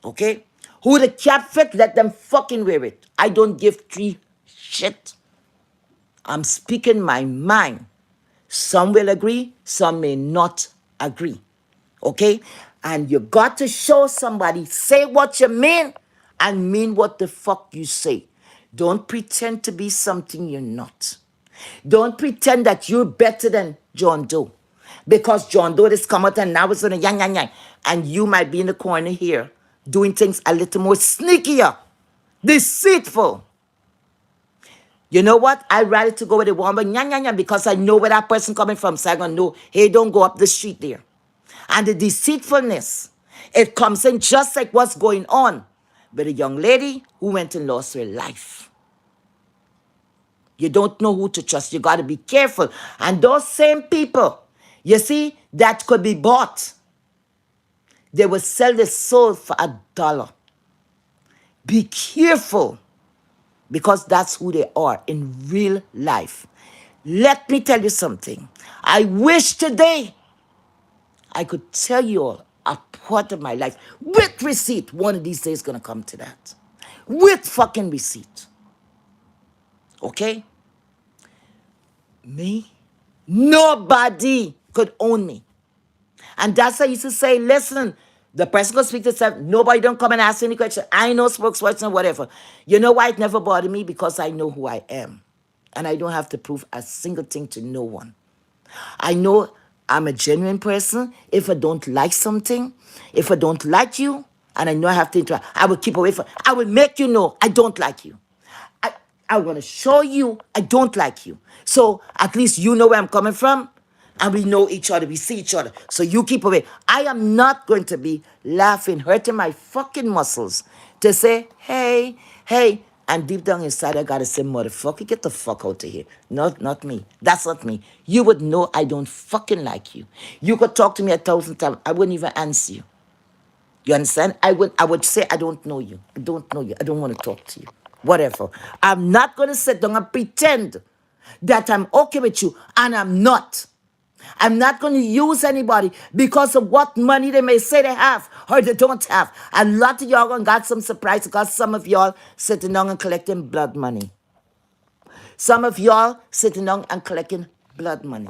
Okay? Who the cap fit, let them fucking wear it. I don't give three shit. I'm speaking my mind. Some will agree, some may not agree. Okay? And you got to show somebody, say what you mean and mean what the fuck you say. Don't pretend to be something you're not. Don't pretend that you're better than John Doe. Because John Doe is come out and now it's on a yang yang yang. And you might be in the corner here doing things a little more sneakier, deceitful. You know what? I'd rather to go with the woman, because I know where that person coming from. So I'm going to know, hey, don't go up the street there. And the deceitfulness, it comes in just like what's going on with a young lady who went and lost her life. You don't know who to trust. You got to be careful. And those same people, you see, that could be bought. They will sell their soul for $1. Be careful. Because that's who they are in real life. Let me tell you something. I wish today I could tell you all a part of my life with receipt. One of these days going to come to that. With fucking receipt. Okay? Me? Nobody could own me. And that's why I used to say, listen, the person could speak to itself. Nobody don't come and ask any question. I know spokesperson or whatever. You know why it never bothered me? Because I know who I am. And I don't have to prove a single thing to no one. I know I'm a genuine person. If I don't like something, if I don't like you, and I know I have to interact, I will keep away from. I will make you know I don't like you. I want to show you I don't like you. So at least you know where I'm coming from. And we know each other. We see each other. So you keep away. I am not going to be laughing, hurting my fucking muscles to say, hey, And deep down inside, I gotta say, motherfucker, get the fuck out of here. Not me. That's not me. You would know I don't fucking like you. You could talk to me 1,000 times. I wouldn't even answer you. You understand? I would say I don't know you. I don't know you. I don't want to talk to you. Whatever. I'm not gonna sit down and pretend that I'm okay with you, and I'm not. I'm not going to use anybody because of what money they may say they have or they don't have. A lot of y'all gonna got some surprise because some of y'all sitting down and collecting blood money. Some of y'all sitting down and collecting blood money.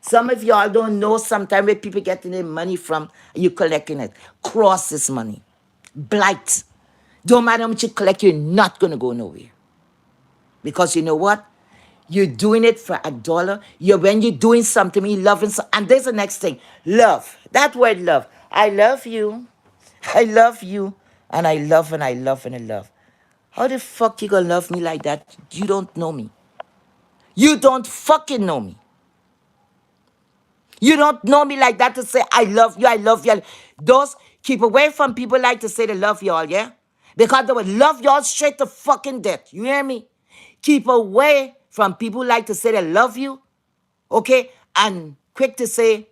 Some of y'all don't know sometimes where people getting their money from, you collecting it. Cross this money. Blight. Don't matter how much you collect, you're not going to go nowhere. Because you know what? You're doing it for $1. When you're doing something, you loving and there's the next thing. Love. That word love. I love you. I love you. And I love and I love and I love. How the fuck you gonna love me like that? You don't know me. You don't fucking know me. You don't know me like that to say I love you, I love you. Those keep away from people like to say they love y'all, yeah? Because they would love y'all straight to fucking death. You hear me? Keep away from people like to say they love you, okay? And quick to say,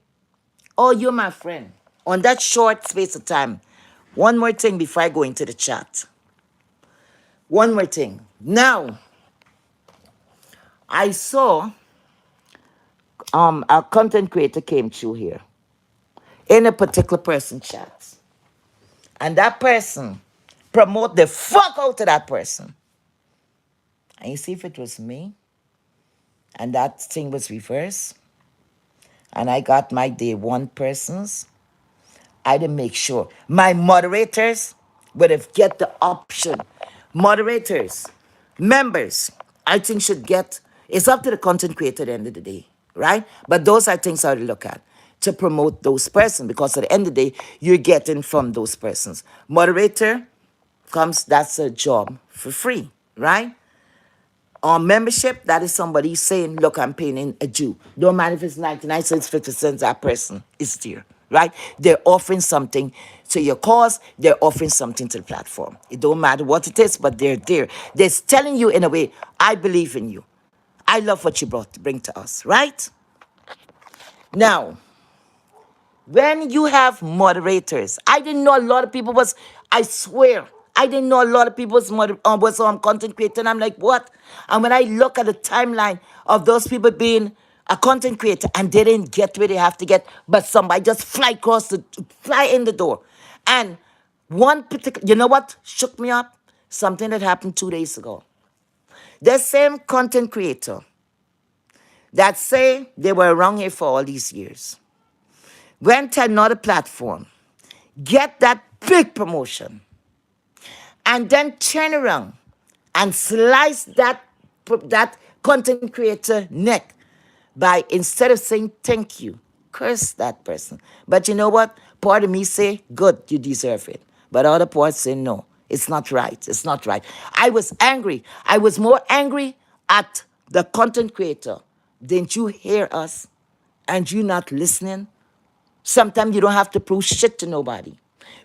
oh, you're my friend. On that short space of time. One more thing before I go into the chat. One more thing. Now, I saw a content creator came through here in a particular person chat. And that person promote the fuck out of that person. And you see if it was me and that thing was reversed and I got my day one persons, I didn't make sure. My moderators would have get the option. Moderators, members, I think should get, it's up to the content creator at the end of the day, right? But those are things I would look at to promote those persons because at the end of the day, you're getting from those persons. Moderator comes, that's a job for free, right? On membership, that is somebody saying, look, I'm paying in a due. Don't matter if it's 99 cents, 50 cents, that person is there, right? They're offering something to your cause. They're offering something to the platform. It don't matter what it is, but they're there. They're telling you in a way, I believe in you. I love what you bring to us, right? Now, when you have moderators, I didn't know a lot of people was, I swear, I didn't know a lot of people was on content creator. And I'm like, what? And when I look at the timeline of those people being a content creator and they didn't get where they have to get, but somebody just fly in the door. And one particular, you know what shook me up? Something that happened 2 days ago. The same content creator that say they were around here for all these years went to another platform, get that big promotion, and then turn around and slice that content creator neck by, instead of saying thank you, curse that person. But you know what? Part of me say, good, you deserve it. But other parts say, no, it's not right. It's not right. I was angry. I was more angry at the content creator. Didn't you hear us? And you not listening? Sometimes you don't have to prove shit to nobody.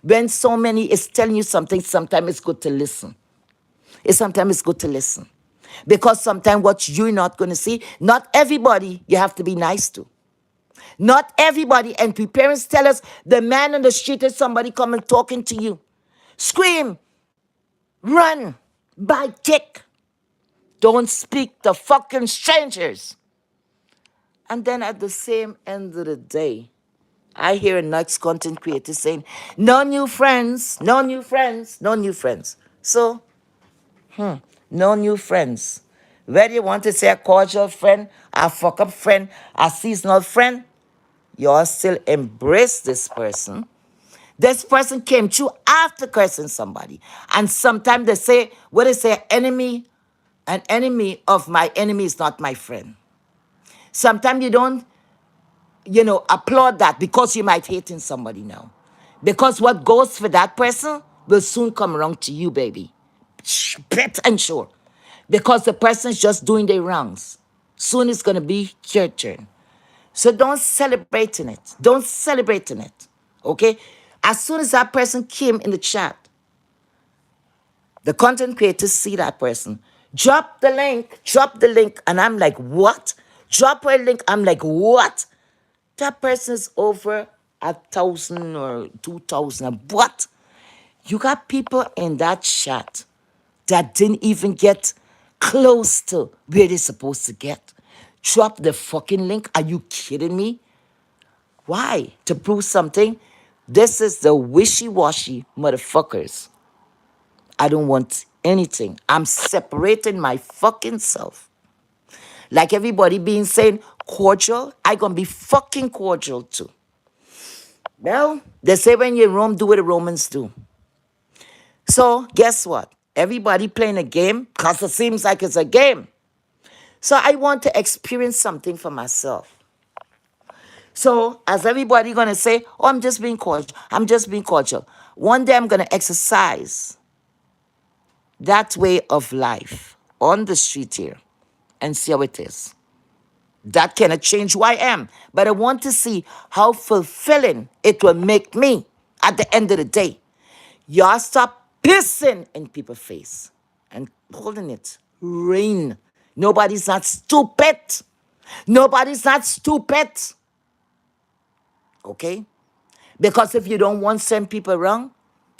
When so many is telling you something, sometimes it's good to listen. Sometimes it's good to listen. Because sometimes what you're not going to see, not everybody you have to be nice to. Not everybody, and parents tell us the man on the street is somebody coming talking to you. Scream, run, buy kick. Don't speak to fucking strangers. And then at the same end of the day, I hear a next content creator saying, no new friends, no new friends, no new friends. So, no new friends. Whether you want to say a cordial friend, a fuck up friend, a seasonal friend, you all still embrace this person. This person came through after cursing somebody. And sometimes they say, what they say, an enemy of my enemy is not my friend. Sometimes you don't applaud that because you might hating somebody now. Because what goes for that person will soon come around to you, baby. Bet and sure. Because the person's just doing their wrongs. Soon it's going to be your turn. So don't celebrate in it. Don't celebrate in it. Okay? As soon as that person came in the chat, The content creators see that person. Drop the link. And I'm like, what? Drop her link. I'm like, what? That person is over 1,000 or 2,000. What? You got people in that chat that didn't even get close to where they're supposed to get. Drop the fucking link. Are you kidding me? Why? To prove something? This is the wishy-washy motherfuckers. I don't want anything. I'm separating my fucking self. Like everybody being saying cordial, I gonna be fucking cordial too. Well, they say when you're in Rome, do what the Romans do. So guess what? Everybody playing a game because it seems like it's a game. So I want to experience something for myself. So as everybody gonna say, oh, I'm just being cordial. I'm just being cordial. One day I'm gonna exercise that way of life on the street here and see how it is. That cannot change who I am. But I want to see how fulfilling it will make me at the end of the day. Y'all stop pissing in people's face and holding it. Rain. Nobody's not stupid. Nobody's not stupid. Okay? Because if you don't want to send people around,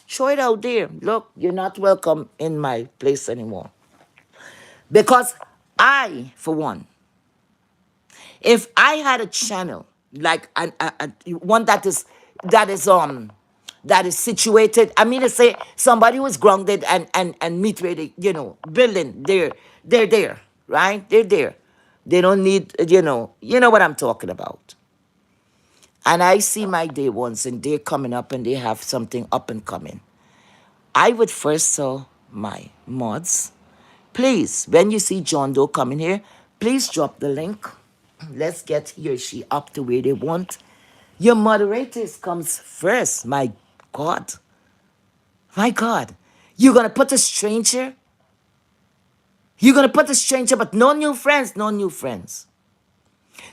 show it out there. Look, you're not welcome in my place anymore. Because I, for one, if I had a channel like one that is situated, I mean to say somebody who is grounded and meet where they, building, they're there, right? They're there. They don't need, you know what I'm talking about. And I see my day ones and they're coming up and they have something up and coming. I would first tell my mods, please, when you see John Doe coming here, please drop the link. Let's get he or she up to where they want. Your moderators comes first. My God. My God. You're going to put a stranger? You're going to put a stranger, but no new friends, no new friends.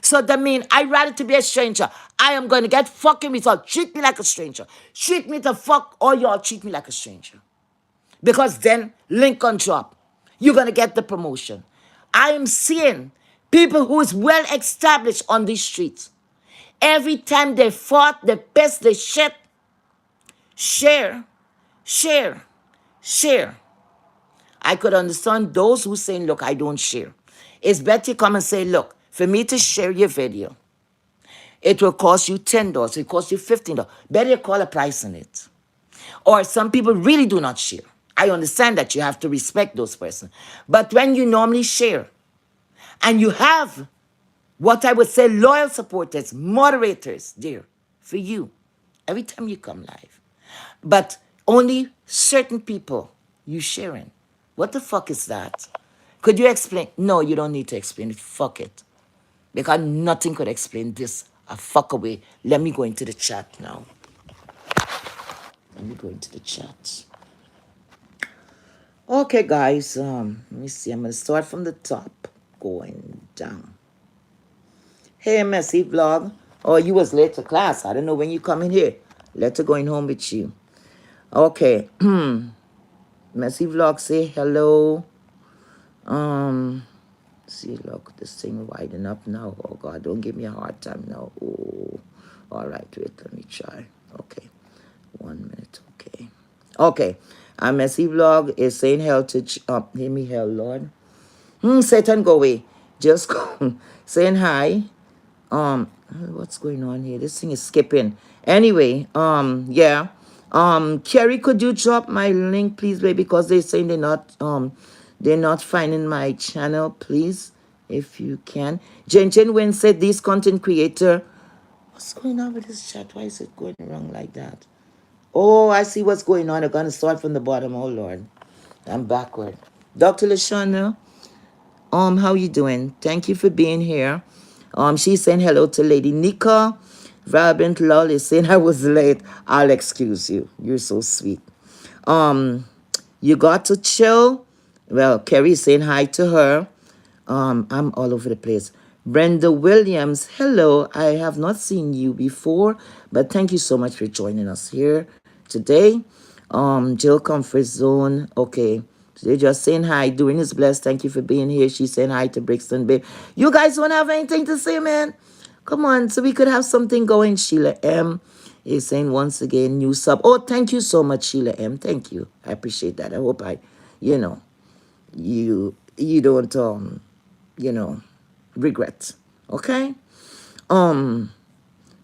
So that means I'd rather to be a stranger. I am going to get fucking results. Treat me like a stranger. Treat me the fuck or y'all treat me like a stranger. Because then link on drop. You're going to get the promotion. I am seeing people who is well established on these streets. Every time they fought, they pissed, they shit. Share, share, share. I could understand those who saying, look, I don't share. It's better you come and say, look, for me to share your video, it will cost you $10. It will cost you $15. Better you call a price on it. Or some people really do not share. I understand that you have to respect those persons. But when you normally share, and you have what I would say loyal supporters, moderators there for you, every time you come live. But only certain people you sharing. What the fuck is that? Could you explain? No, you don't need to explain it. Fuck it. Because nothing could explain this. A fuck away. Let me go into the chat now. Let me go into the chat. Okay, guys. Let me see. I'm going to start from the top, going down. Hey, Messy Vlog. Oh, you was late to class. I don't know when you come in here. Later going home with you. Okay. Messy Vlog, say hello. See, look, this thing widen up now. Oh, God, don't give me a hard time now. Oh, all right, wait, let me try. Okay, 1 minute, okay. Okay, Messy Vlog is saying hell to, hear me hell, Lord. Satan, go away. Just go. Saying hi. What's going on here? This thing is skipping. Anyway, yeah. Carrie, could you drop my link, please, baby? Because they're saying they're not finding my channel, please, if you can. Jen Wynn said, this content creator. What's going on with this chat? Why is it going wrong like that? Oh, I see what's going on. I'm gonna start from the bottom. Oh Lord, I'm backward. Dr. Lashana, how you doing? Thank you for being here. She's saying hello to Lady Nika. Vibrant Lol is saying I was late. I'll excuse you. You're so sweet. You got to chill. Well, Kerry's saying hi to her. I'm all over the place. Brenda Williams, hello. I have not seen you before, but thank you so much for joining us here today. Jill Comfort Zone. Okay. They're just saying hi. Doing is blessed. Thank you for being here. She's saying hi to Brixton Babe. You guys don't have anything to say, man? Come on, so we could have something going. Sheila M is saying once again, new sub. Oh, thank you so much, Sheila M. Thank you. I appreciate that. I hope you know, you don't you know, regret. Okay? Um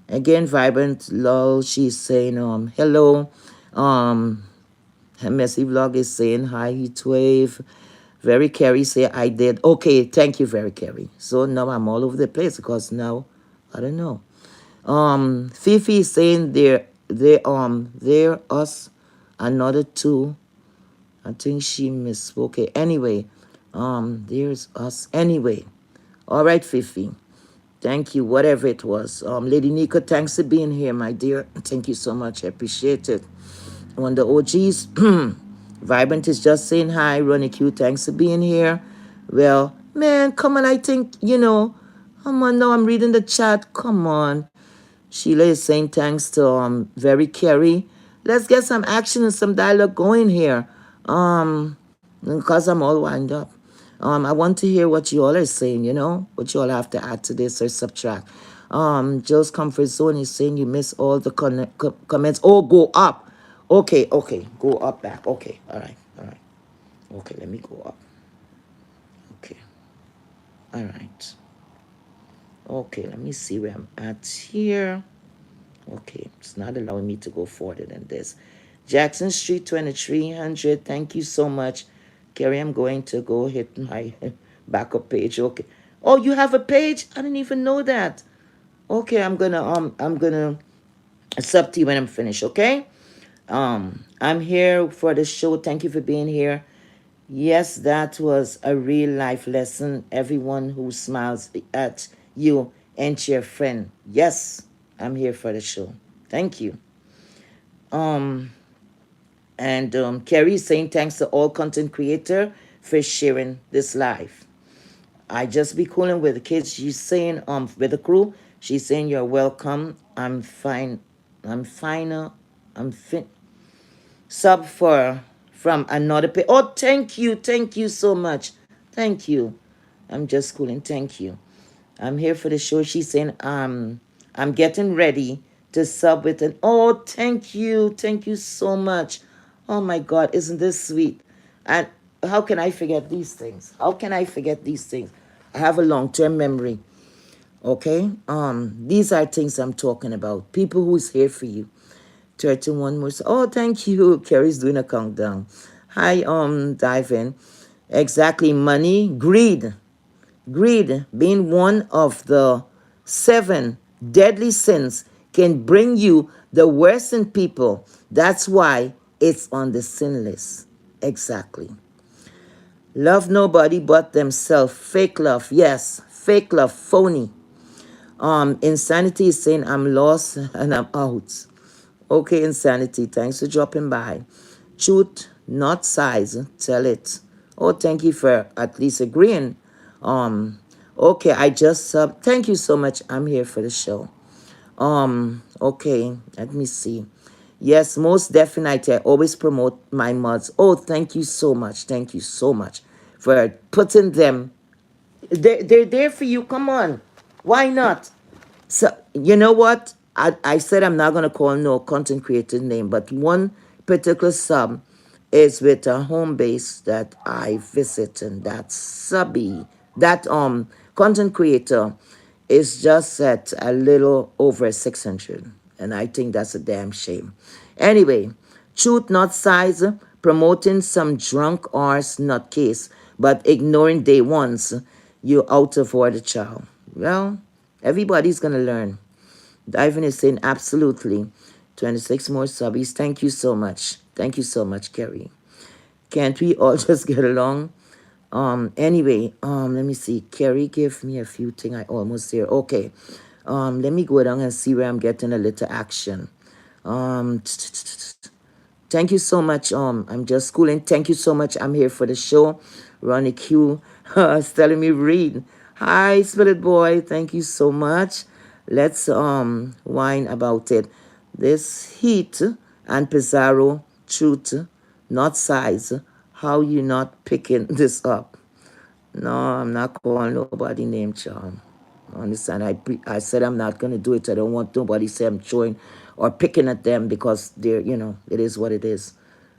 Again, Vibrant Lol, she's saying hello. Her messy vlog is saying hi, Heatwave. Very Carrie say I did. Okay, thank you, Very Carrie. So now I'm all over the place because now I don't know. Fifi is saying they're us another two. I think she misspoke. Okay, anyway, there's us anyway. All right, Fifi. Thank you, whatever it was. Lady Nika, thanks for being here, my dear. Thank you so much. I appreciate it. On the OGs, Vibrant is just saying hi. Ronnie Q, thanks for being here. Well, man, come on. I think, come on. Now I'm reading the chat. Come on. Sheila is saying thanks to Very Carey. Let's get some action and some dialogue going here. Because I'm all wind up. I want to hear what you all are saying, what you all have to add to this or subtract. Joe's Comfort Zone is saying you miss all the comments. Oh, go up. Okay, go up back. Okay, all right. Okay, let me go up. Okay, all right. Okay, let me see where I'm at here. Okay, it's not allowing me to go further than this. Jackson Street 2300, thank you so much. Carrie, I'm going to go hit my backup page. Okay. Oh, you have a page? I didn't even know that. Okay, I'm gonna sub to you when I'm finished, okay? I'm here for the show. Thank you for being here. Yes, that was a real life lesson. Everyone who smiles at you and your friend. Yes, I'm here for the show. Thank you. And Carrie is saying thanks to all content creator for sharing this live. I just be cooling with the kids. She's saying with the crew. She's saying you're welcome. I'm fine. I'm finer. I'm fit. Sub for from another page. Oh, thank you. Thank you so much. Thank you. I'm just cooling. Thank you. I'm here for the show. She's saying I'm getting ready to sub with an oh, thank you. Thank you so much. Oh my God, isn't this sweet? And how can I forget these things? How can I forget these things? I have a long-term memory. Okay? These are things I'm talking about. People who's here for you. 31 more. Oh, thank you. Carrie's doing a countdown. Hi, dive in. Exactly. Money, greed. Greed, being one of the 7 deadly sins, can bring you the worst in people. That's why it's on the sin list. Exactly. Love nobody but themselves. Fake love. Yes, fake love. Phony. Insanity is saying I'm lost and I'm out. Okay, Insanity, thanks for dropping by. Truth, not size, tell it. Oh, thank you for at least agreeing. Okay, I just thank you so much. I'm here for the show. Okay, let me see. Yes, most definitely. I always promote my mods. Oh, thank you so much. Thank you so much for putting them. They're there for you. Come on. Why not? So, you know what? I said I'm not going to call no content creator name, but one particular sub is with a home base that I visit, and that subby, that content creator is just at a little over 600, and I think that's a damn shame. Anyway, truth not size, promoting some drunk arse nutcase, but ignoring day ones, you out of order, child. Well, everybody's gonna learn. Ivan is saying absolutely. 26 more subbies. Thank you so much. Thank you so much, Kerry. Can't we all just get along? Anyway, let me see. Kerry gave me a few things. I almost there. Okay. Let me go down and see where I'm getting a little action. Um, Thank you so much. I'm just schooling. Thank you so much. I'm here for the show. Ronnie Q is telling me read. Hi, Spirit Boy. Thank you so much. Let's whine about it. This Heat and Pizarro truth, not size. How you not picking this up? No, I'm not calling nobody name, charm. Understand? I said I'm not gonna do it. I don't want nobody say I'm showing or picking at them because they're, it is what it is.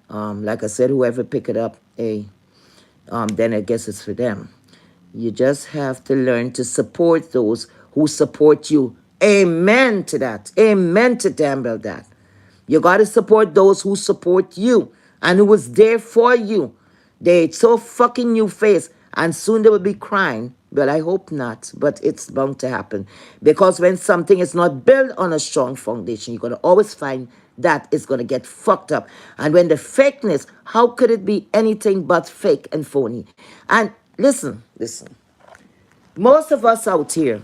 Like I said, whoever pick it up, hey, then I guess it's for them. You just have to learn to support those who support you. Amen to that. Amen to damn well that. You got to support those who support you and who was there for you. They so fucking you face and soon they will be crying. Well, I hope not, but it's bound to happen. Because when something is not built on a strong foundation, you're going to always find that it's going to get fucked up. And when the fakeness, how could it be anything but fake and phony? And listen, most of us out here,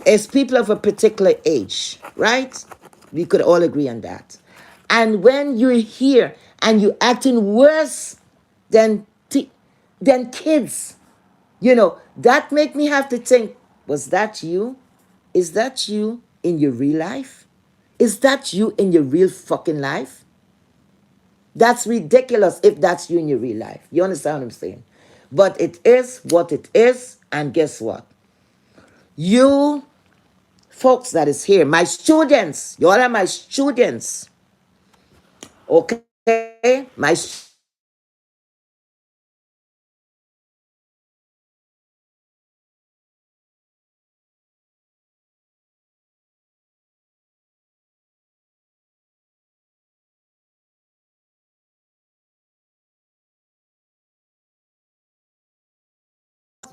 as people of a particular age, right? We could all agree on that. And when you're here and you're acting worse than than kids, that make me have to think, was that you? Is that you in your real life? Is that you in your real fucking life? That's ridiculous if that's you in your real life. You understand what I'm saying? But it is what it is, and guess what? You folks that is here, my students, you all are my students, okay? My students,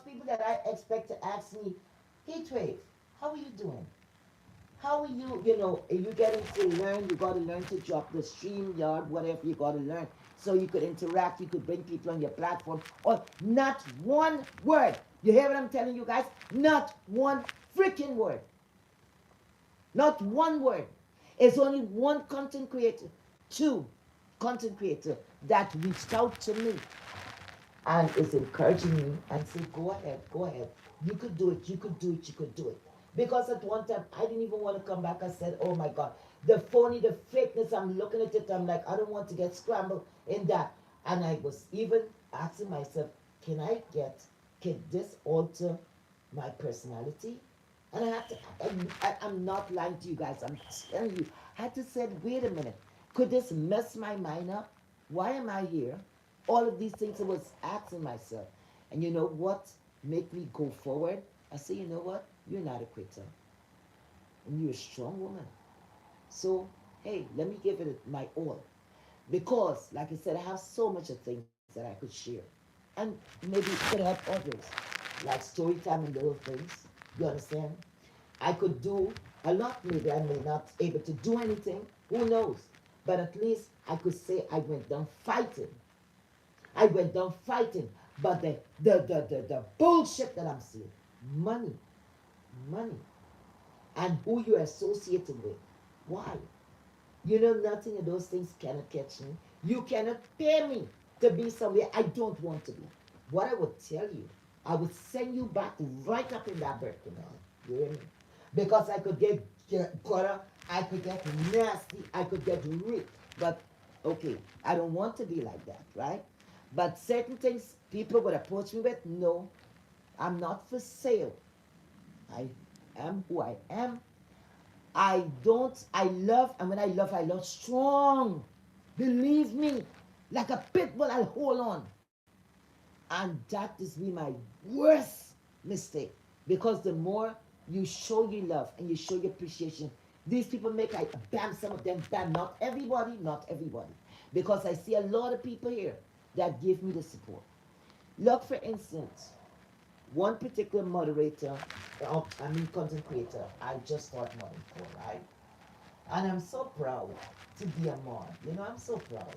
people that I expect to ask me, Heatwave, how are you doing? How are you, you getting to learn, you got to learn to drop the stream yard, whatever you got to learn. So you could interact, you could bring people on your platform. Or not one word. You hear what I'm telling you guys? Not one freaking word. Not one word. It's only one content creator, two content creator that reached out to me and is encouraging me and say, go ahead, go ahead. You could do it, you could do it, you could do it. Because at one time, I didn't even want to come back. I said, oh my God, the phony, the fakeness, I'm looking at it, I'm like, I don't want to get scrambled in that. And I was even asking myself, can this alter my personality? And I had to, I'm not lying to you guys, I'm telling you, I had to say, wait a minute, could this mess my mind up? Why am I here? All of these things I was asking myself. And you know what made me go forward? I say, you know what? You're not a quitter. And you're a strong woman. So, hey, let me give it my all. Because, like I said, I have so much of things that I could share. And maybe it could help others. Like story time and little things. You understand? I could do a lot. Maybe I may not able to do anything. Who knows? But at least I could say I went down fighting. I went down fighting. But the bullshit that I'm seeing, money, money, and who you're associated with. Why? You know, nothing of those things cannot catch me. You cannot pay me to be somewhere I don't want to be. What I would tell you, I would send you back right up in that birth canal. You hear me? Because I could get gutter, I could get nasty, I could get ripped. But okay, I don't want to be like that, right? But certain things people would approach me with, no, I'm not for sale. I am who I am. I love, and when I love strong. Believe me, like a pit bull, I'll hold on. And that is be my worst mistake. Because the more you show your love and you show your appreciation, these people make like bam, some of them bam, not everybody, not everybody. Because I see a lot of people here that give me the support. Look, for instance, one particular moderator, content creator, I just start modding for, right? And I'm so proud to be a mod. You know, I'm so proud.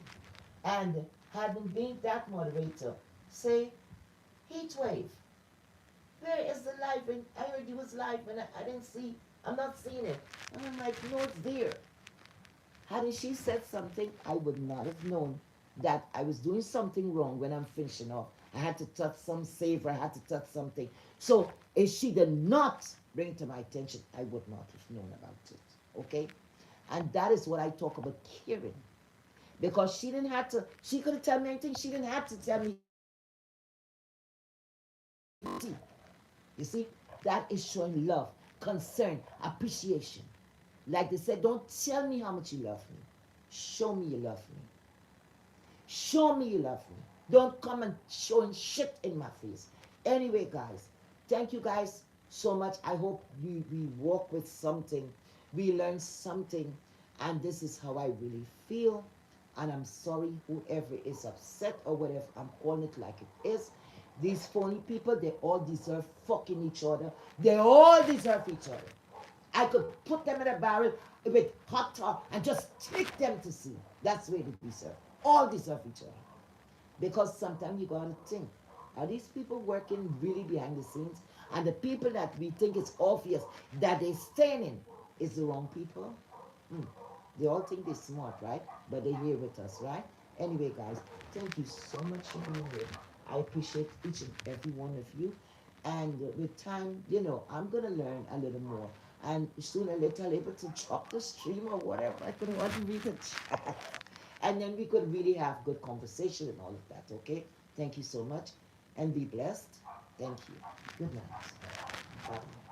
And having been that moderator, say, Heatwave, where is the live? And I heard you was live and I didn't see, I'm not seeing it. And I'm like, no, it's there. Had she said something, I would not have known that I was doing something wrong when I'm finishing off. I had to touch some savor, I had to touch something. So if she did not bring it to my attention, I would not have known about it. Okay? And that is what I talk about caring. Because she didn't have to, she could have told me anything. She didn't have to tell me tea. You see, that is showing love, concern, appreciation. Like they said, don't tell me how much you love me. Show me you love me. Show me you love me. Don't come and showing shit in my face. Anyway, guys, thank you guys so much. I hope we walk with something. We learn something. And this is how I really feel. And I'm sorry, whoever is upset or whatever, I'm calling it like it is. These phony people, they all deserve fucking each other. They all deserve each other. I could put them in a barrel with hot tar and just take them to sea. That's where they deserve. All deserve each other. Because sometimes you gotta think, are these people working really behind the scenes? And the people that we think it's obvious that they're staying in is the wrong people? Hmm. They all think they're smart, right? But they're here with us, right? Anyway, guys, thank you so much for being here. I appreciate each and every one of you. And with time, I'm going to learn a little more. And sooner or later, I'll able to drop the stream or whatever. I could want to read the chat. And then we could really have good conversation and all of that, okay? Thank you so much. And be blessed. Thank you. Good night. Bye.